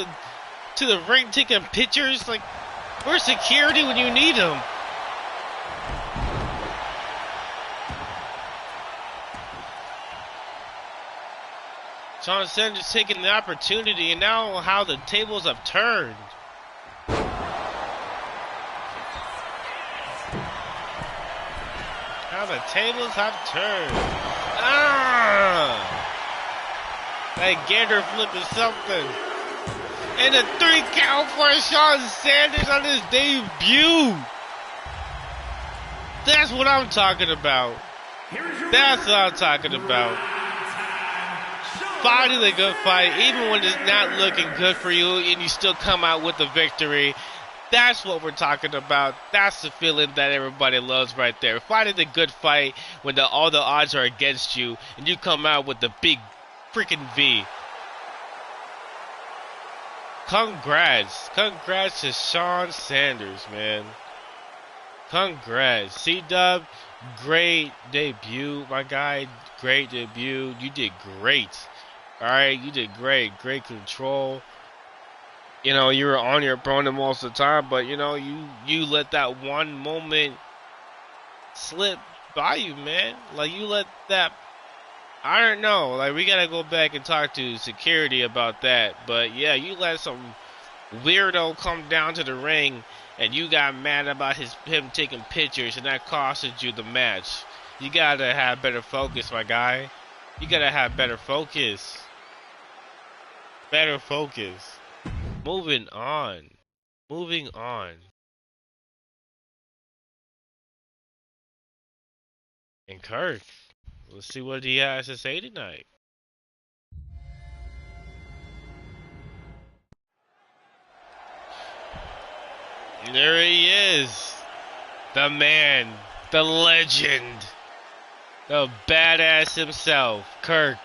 the ring taking pictures. Like, where's security when you need them? Shawn Sanders taking the opportunity, and now how the tables have turned. How the tables have turned. Ah! That gator flip is something. And a 3 count for Shawn Sanders on his debut. That's what I'm talking about. That's what I'm talking about. Fighting a good fight, even when it's not looking good for you and you still come out with the victory. That's what we're talking about. That's the feeling that everybody loves right there. Fighting the good fight when all the odds are against you and you come out with the big freaking V. Congrats. Congrats to Shawn Sanders, man. Congrats. C-Dub, great debut, my guy. Great debut. You did great. Alright, you did great. Great control. You know, you were on your opponent most of the time, but, you know, you let that one moment slip by you, man. Like, you let that... I don't know. Like, we gotta go back and talk to security about that. But, yeah, you let some weirdo come down to the ring, and you got mad about him taking pictures, and that costed you the match. You gotta have better focus, my guy. You gotta have better focus. Better focus. Moving on. Moving on. And Kirk, let's see what he has to say tonight. There he is. The man. The legend. The badass himself. Kirk.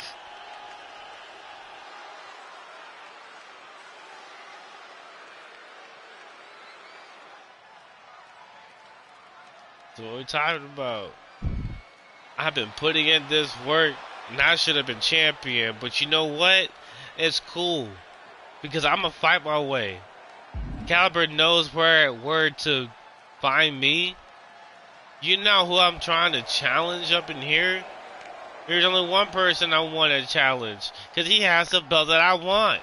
That's what we're talking about. I've been putting in this work, and I should have been champion. But you know what? It's cool. Because I'm going to fight my way. Caliber knows where to find me. You know who I'm trying to challenge up in here? There's only one person I want to challenge. Because he has the belt that I want.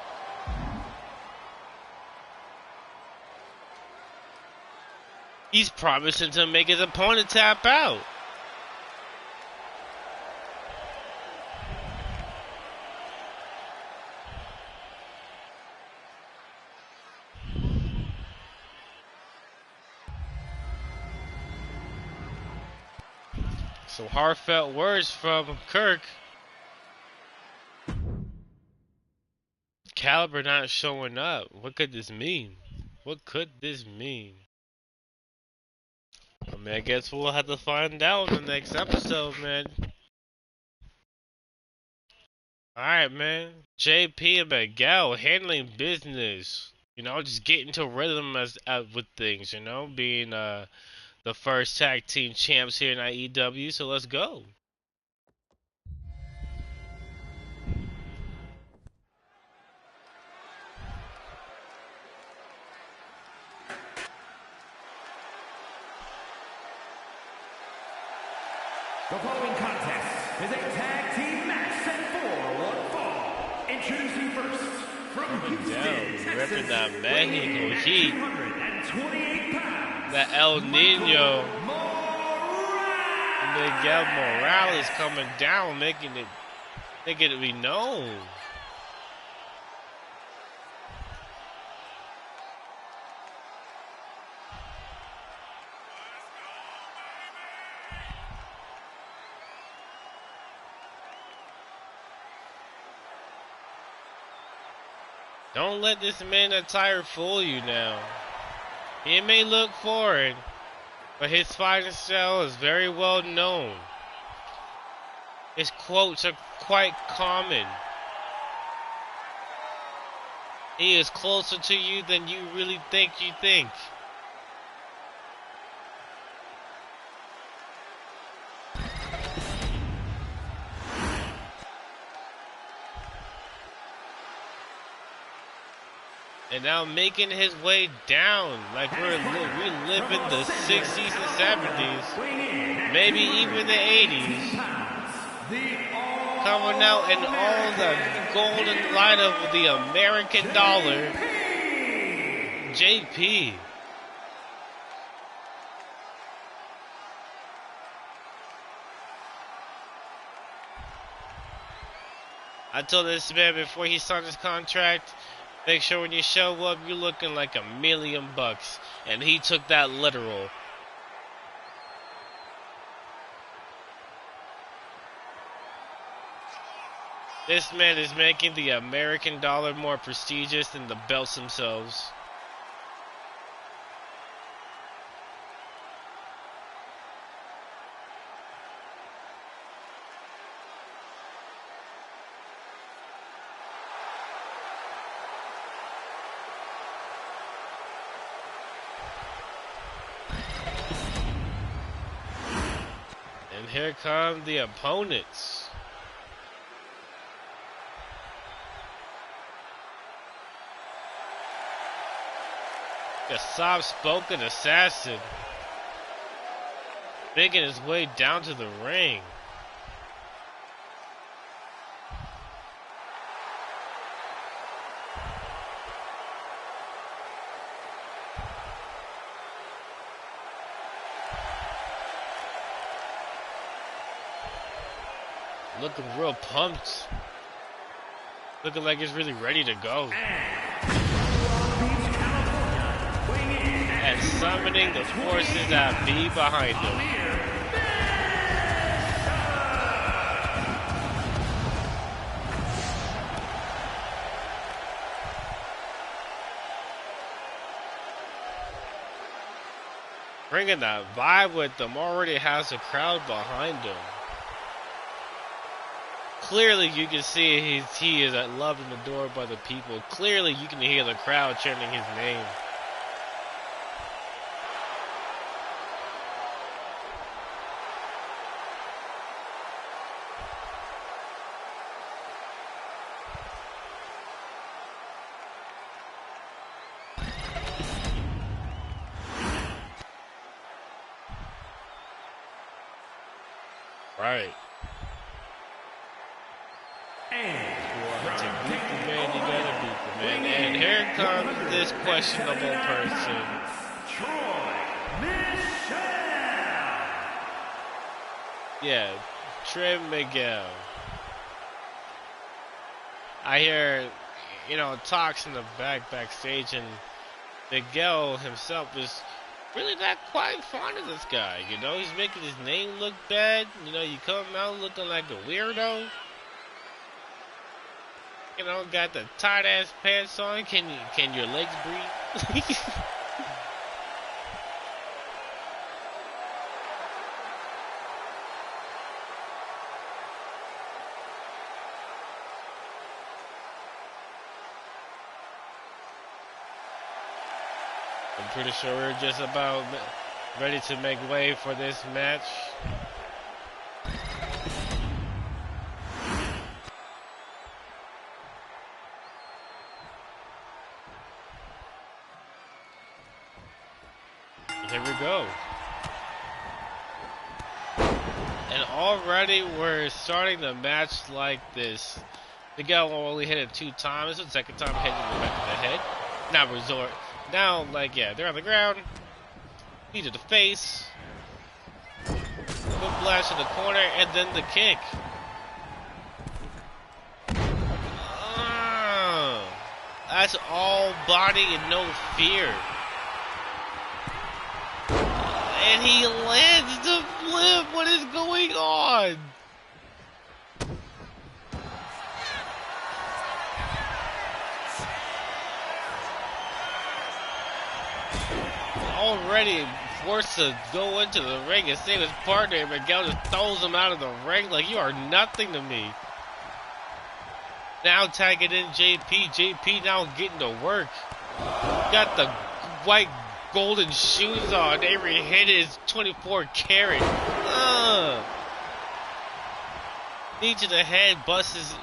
He's promising to make his opponent tap out. So heartfelt words from Kirk. Caliber not showing up. What could this mean? What could this mean? I mean, I guess we'll have to find out in the next episode, man. Alright, man. JP and Miguel handling business. You know, just getting to rhythm with things, you know, being the first tag team champs here in IEW, so let's go. The following contest is a tag team match set for one fall. Introducing first, from Houston, Texas, repping that Mexico Heat. 228 pounds. That El Nino. Miguel Morales coming down, making it be known. Don't let this man attire fool you now. He may look foreign, but his fighting style is very well known. His quotes are quite common. He is closer to you than you really think you think. And now making his way down like we're reliving the 60s and 70s, maybe even the 80s. Coming out in all the golden light of the American dollar, JP. I told this man before he signed his contract, make sure when you show up, you're looking like $1 million. And he took that literal. This man is making the American dollar more prestigious than the belts themselves. And here come the opponents. A soft-spoken assassin making his way down to the ring. Looking real pumped. Looking like he's really ready to go. And summoning the forces that be behind him. Bringing that vibe with them, already has a crowd behind him. Clearly you can see he is loved and adored by the people. Clearly you can hear the crowd chanting his name. Right. To beat the man, you gotta beat the man. And here comes this questionable person. Yeah, Trey Miguel. I hear, talks in the backstage, and Miguel himself is really not quite fond of this guy. He's making his name look bad. You come out looking like a weirdo. Got the tight ass pants on. Can your legs breathe? I'm pretty sure we're just about ready to make way for this match. Here we go. And already we're starting the match like this. Miguel only hit it 2 times. This is the second time hitting the back of the head. Now resort. Now, they're on the ground. Knee to the face. Foot blast in the corner, and then the kick. That's all body and no fear. And he lands the flip. What is going on? Already forced to go into the ring and save his partner, and Miguel just throws him out of the ring like you are nothing to me. Now tagging in JP. JP now getting to work. Got the white golden shoes on. Every hit is 24 karat. Knee to the head, busts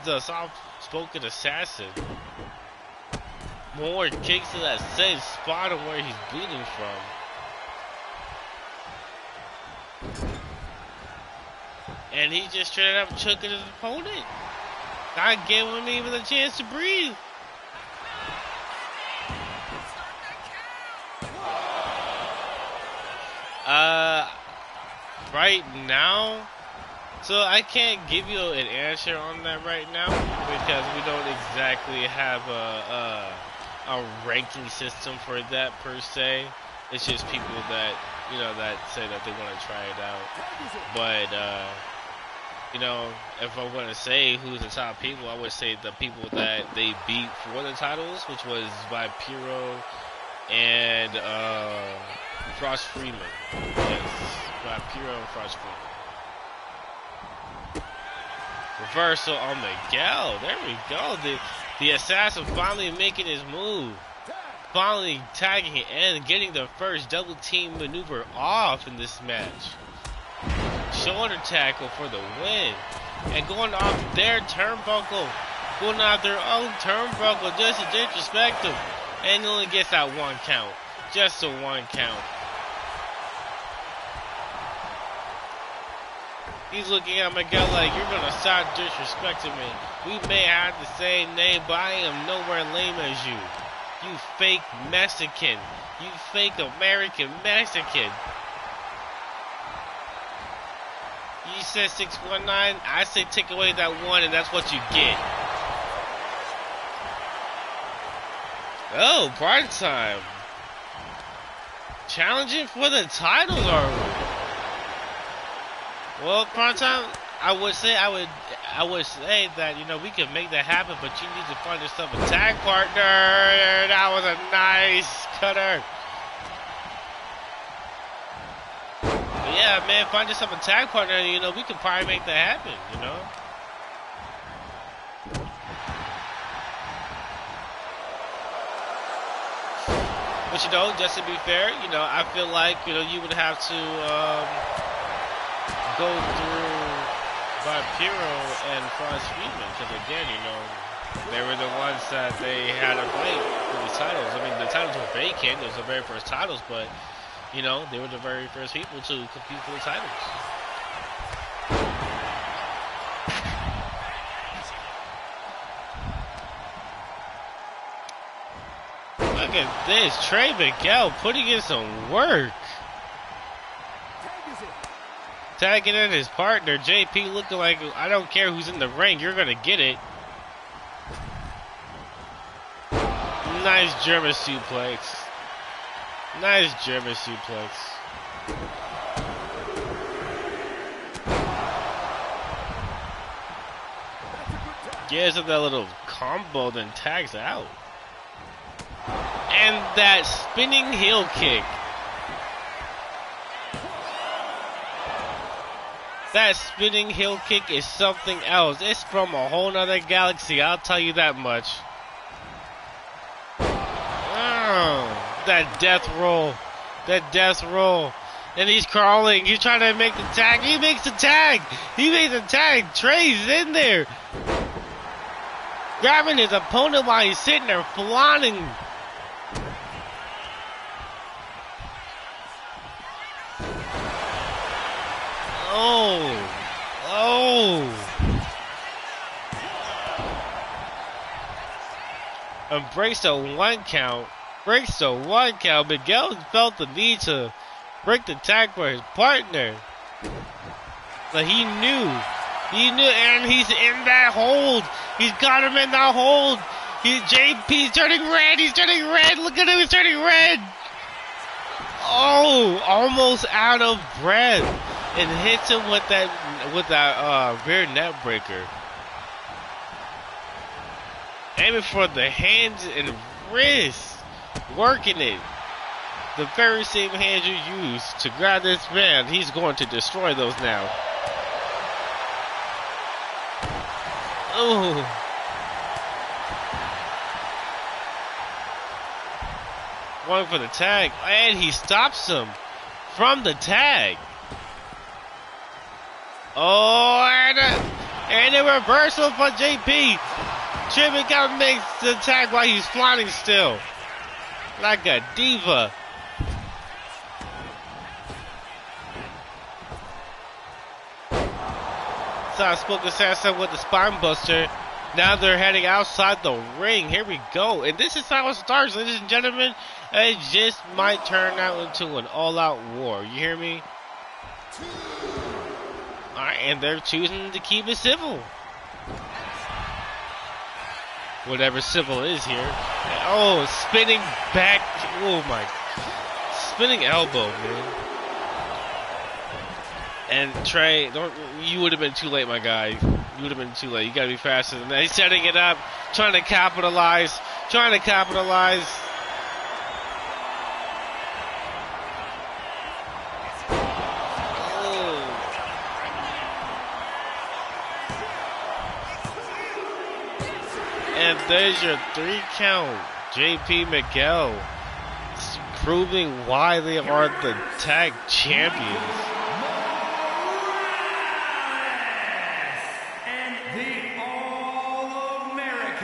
the soft-spoken assassin. More kicks to that same spot of where he's bleeding from. And he just straight up choking his opponent. Not giving him even a chance to breathe. Right now, so I can't give you an answer on that right now because we don't exactly have a ranking system for that per se. It's just people that that say that they want to try it out. But if I want to say who's the top people, I would say the people that they beat for the titles, which was Vampiro and Frost Freeman. Yes, Vampiro and Frost Freeman. Reversal on Miguel. There we go. The assassin finally making his move. Finally tagging it and getting the first double team maneuver off in this match. Shoulder tackle for the win. And going off their turnbuckle. Going off their own turnbuckle just to disrespect him. And he only gets that 1 count. Just a 1 count. He's looking at Miguel like, you're going to stop disrespecting me. We may have the same name, but I am nowhere lame as you. You fake Mexican. You fake American Mexican. You said 619. I say take away that 1 and that's what you get. Oh, prime time. Challenging for the titles are we? Well, prime time, I would say that we can make that happen, but you need to find yourself a tag partner. That was a nice cutter. But yeah, man, find yourself a tag partner, and we can probably make that happen. But just to be fair, I feel like you would have to go through Vampiro and Frost Freeman, because again, they were the ones that they had to fight for the titles. I mean, the titles were vacant; it was the very first titles, but they were the very first people to compete for the titles. Look at this, Trey Miguel putting in some work. Tagging in his partner, JP looking like, I don't care who's in the ring, you're gonna get it. Nice German suplex. Nice German suplex. Gives him that little combo, then tags out. And that spinning heel kick. That spinning heel kick is something else. It's from a whole nother galaxy, I'll tell you that much. Oh, that death roll. That death roll. And he's crawling. He's trying to make the tag. He makes the tag. He makes the tag. Trey's in there. Grabbing his opponent while he's sitting there flaunting. Oh. And breaks the 1 count. Breaks the 1 count. Miguel felt the need to break the tag for his partner. But he knew, and he's in that hold. He's got him in that hold. JP's turning red. He's turning red. Look at him. He's turning red. Oh, almost out of breath, and hits him with that rear neck breaker. Aiming for the hands and wrists, working it. The very same hands you used to grab this man, he's going to destroy those now. Oh. Going for the tag, and he stops him from the tag. Oh, and a reversal for JP. Tripping out makes the tag while he's flying still. Like a diva. Soft-spoken assassin with the spine buster. Now they're heading outside the ring. Here we go. And this is how it starts, ladies and gentlemen. It just might turn out into an all-out war. You hear me? Alright, and they're choosing to keep it civil. Whatever civil is here. Oh, spinning back. Oh my. Spinning elbow, man. And Trey, you would have been too late, my guy. You would have been too late. You gotta be faster than that. He's setting it up, trying to capitalize. And there's your 3 count. JP Miguel proving why they are the tag champions. And the All-American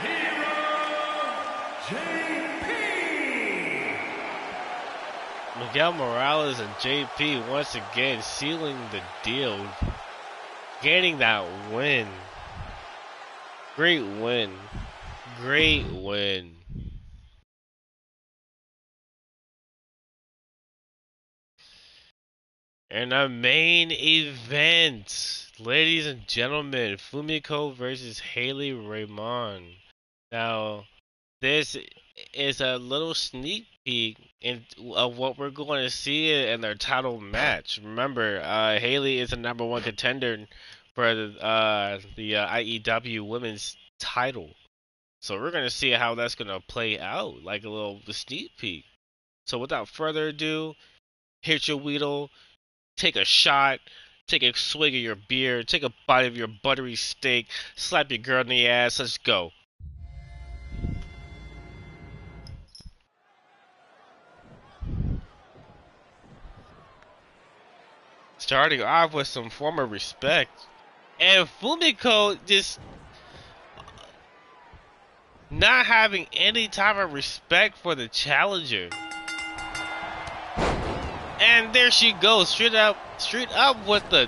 Hero, JP. Miguel Morales and JP once again sealing the deal. Getting that win. Great win. Great win. And our main event, ladies and gentlemen, Fumiko versus Haley Raymond. Now, this is a little sneak peek of what we're going to see in their title match. Remember, Haley is the #1 contender for the IEW Women's title. So we're going to see how that's going to play out, like a little sneak peek. So without further ado, hit your wheedle, take a shot, take a swig of your beer, take a bite of your buttery steak, slap your girl in the ass, let's go. Starting off with some form of respect. And Fumiko just not having any type of respect for the challenger. And there she goes, straight up with the...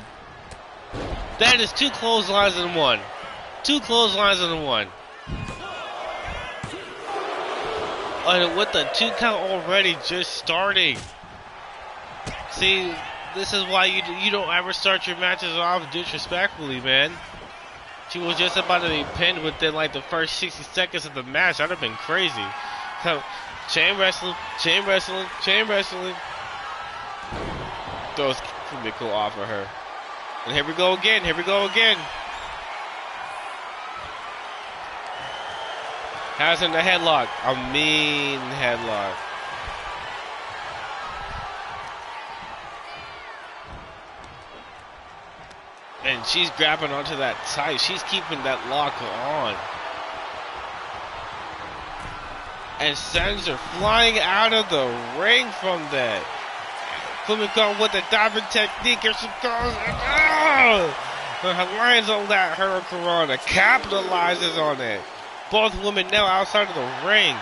That is 2 clotheslines in one. 2 clotheslines in one. And with the 2 count already just starting. See, This is why you don't ever start your matches off disrespectfully, man. She was just about to be pinned within like the first 60 seconds of the match. That'd have been crazy. Come, chain wrestling, chain wrestling, chain wrestling. Throws Kumiko off of her. And here we go again, here we go again. Has in the headlock. A mean headlock. And she's grabbing onto that tight. She's keeping that lock on. And sends her flying out of the ring from that. Kumiko with the diving technique. Here she goes. Her lands on that Hurricanrana. Capitalizes on it. Both women now outside of the ring.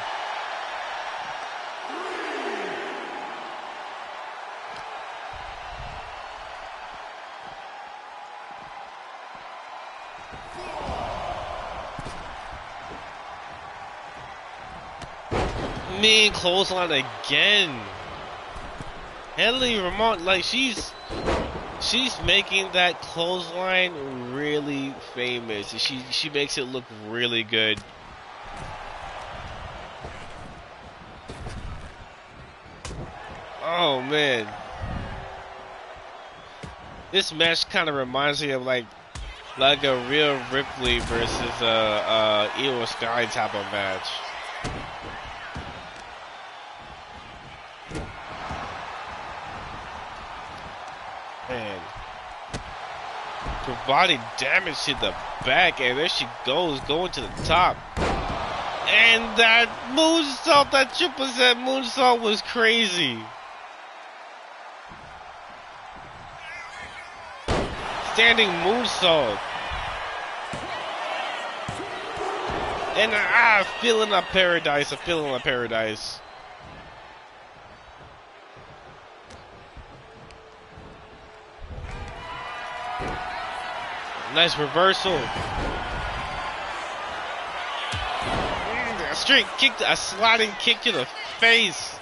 Mean clothesline again. Haley Ramon, like she's making that clothesline really famous. She makes it look really good. Oh man, this match kind of reminds me of like a real Ripley versus Io Sky type of match. Man, her body damage to the back, and there she goes, going to the top. And that moonsault, that triple set moonsault was crazy. Standing moonsault. And feeling a paradise, a feeling of paradise. Nice reversal. A straight kick, a sliding kick to the face.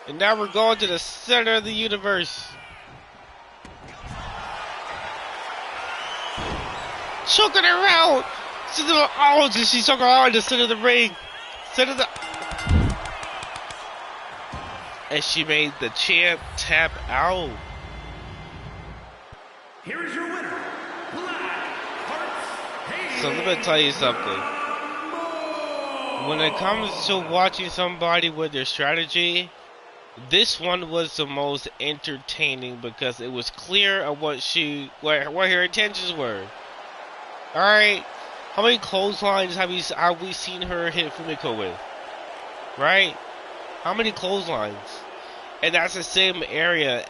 And now we're going to the center of the universe. Choking her out. Oh, she's choking her out in the center of the ring. And she made the champ tap out. Here is your winner, Blackheart's. So let me tell you something. When it comes to watching somebody with their strategy, this one was the most entertaining because it was clear of what her intentions were. All right, how many clotheslines have we seen her hit Fumiko with? Right? How many clotheslines? And that's the same area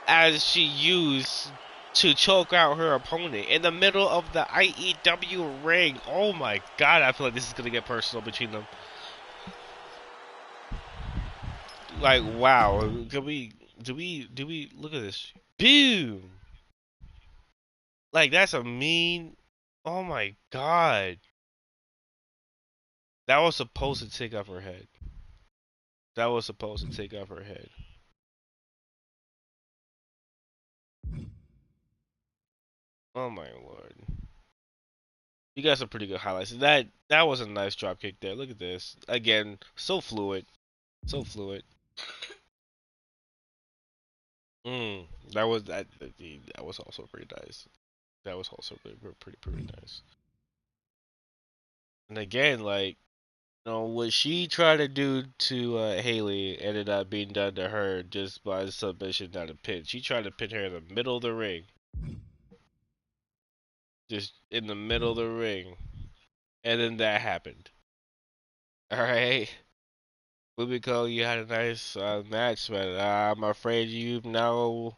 as she used to choke out her opponent in the middle of the IEW ring. Oh my god, I feel like this is gonna get personal between them. Like, wow. Do we look at this? Boom! Like, that's a mean. Oh my god. That was supposed to take off her head. That was supposed to take off her head. Oh my lord. You got some pretty good highlights. That was a nice drop kick there. Look at this. Again, so fluid. So fluid. That was also pretty nice. That was also pretty nice. And again, like, you know, what she tried to do to Haley ended up being done to her just by submission, not a pin. She tried to pin her in the middle of the ring. Just in the middle of the ring. And then that happened. Alright. Lumiko, you had a nice match, but I'm afraid you've now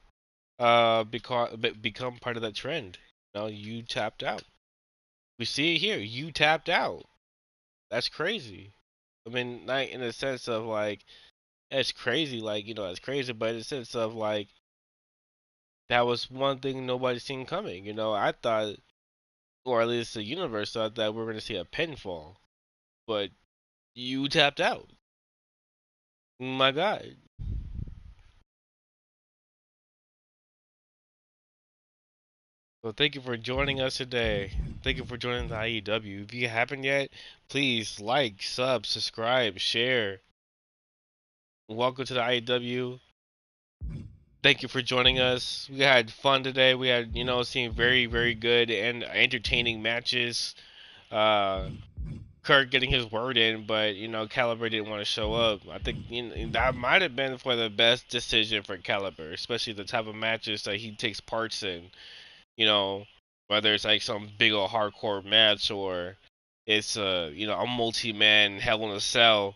become part of that trend. You know, you tapped out. We see it here. You tapped out. That's crazy. I mean, not in the sense of like, it's crazy, like, you know, it's crazy, but in the sense of like, that was one thing nobody's seen coming. You know, I thought, or at least the universe thought that we were going to see a pinfall, but you tapped out. My God. So thank you for joining us today. Thank you for joining the IEW. If you haven't yet, please like, sub, subscribe, share. Welcome to the IEW. Thank you for joining us. We had fun today. We had, seen very, very good and entertaining matches. Kirk getting his word in, but Caliber didn't want to show up. I think that might have been for the best decision for Caliber, especially the type of matches that he takes parts in. You know, whether it's like some big old hardcore match or it's a multi-man Hell in a Cell.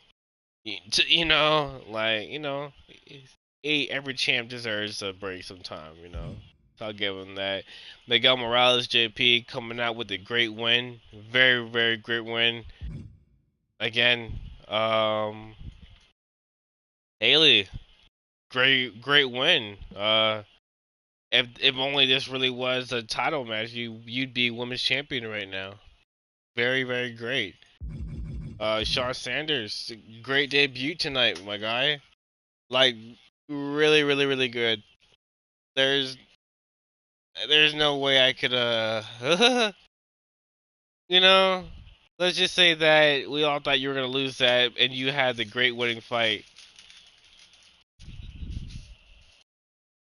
Every champ deserves a break sometime. So I'll give him that. Miguel Morales, JP, coming out with a great win, very very great win again. Um, Haley, great win. If only this really was a title match, you'd be women's champion right now. Very very great. Shawn Sanders, great debut tonight, my guy. Like really really really good. There's there's no way I could you know let's just say that we all thought you were gonna lose that, and you had the great winning fight.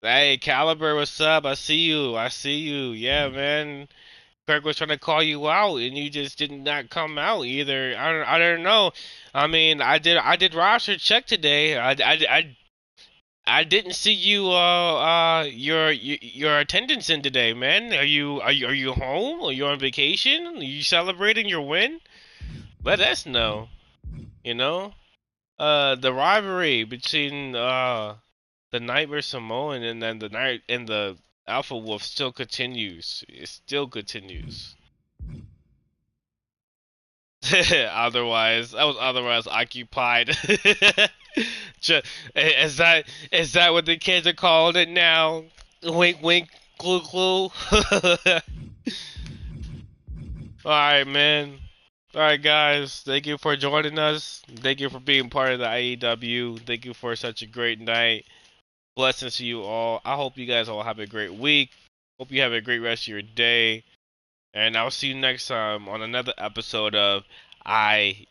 Hey, Caliber, what's up? I see you. I see you. Yeah, man. Kirk was trying to call you out, and you just did not come out either. I don't know. I mean, I did roster check today. I didn't see your attendance in today, man. Are you home? Are you on vacation? Are you celebrating your win? Let us know. You know, the rivalry between the Nightmare Samoan and then the Night and the Alpha Wolf still continues. It still continues. I was otherwise occupied. Is that what the kids are calling it now? Wink, wink, clue, clue. All right, man. All right, guys. Thank you for joining us. Thank you for being part of the IEW. Thank you for such a great night. Blessings to you all. I hope you guys all have a great week. Hope you have a great rest of your day. And I'll see you next time on another episode of IEW.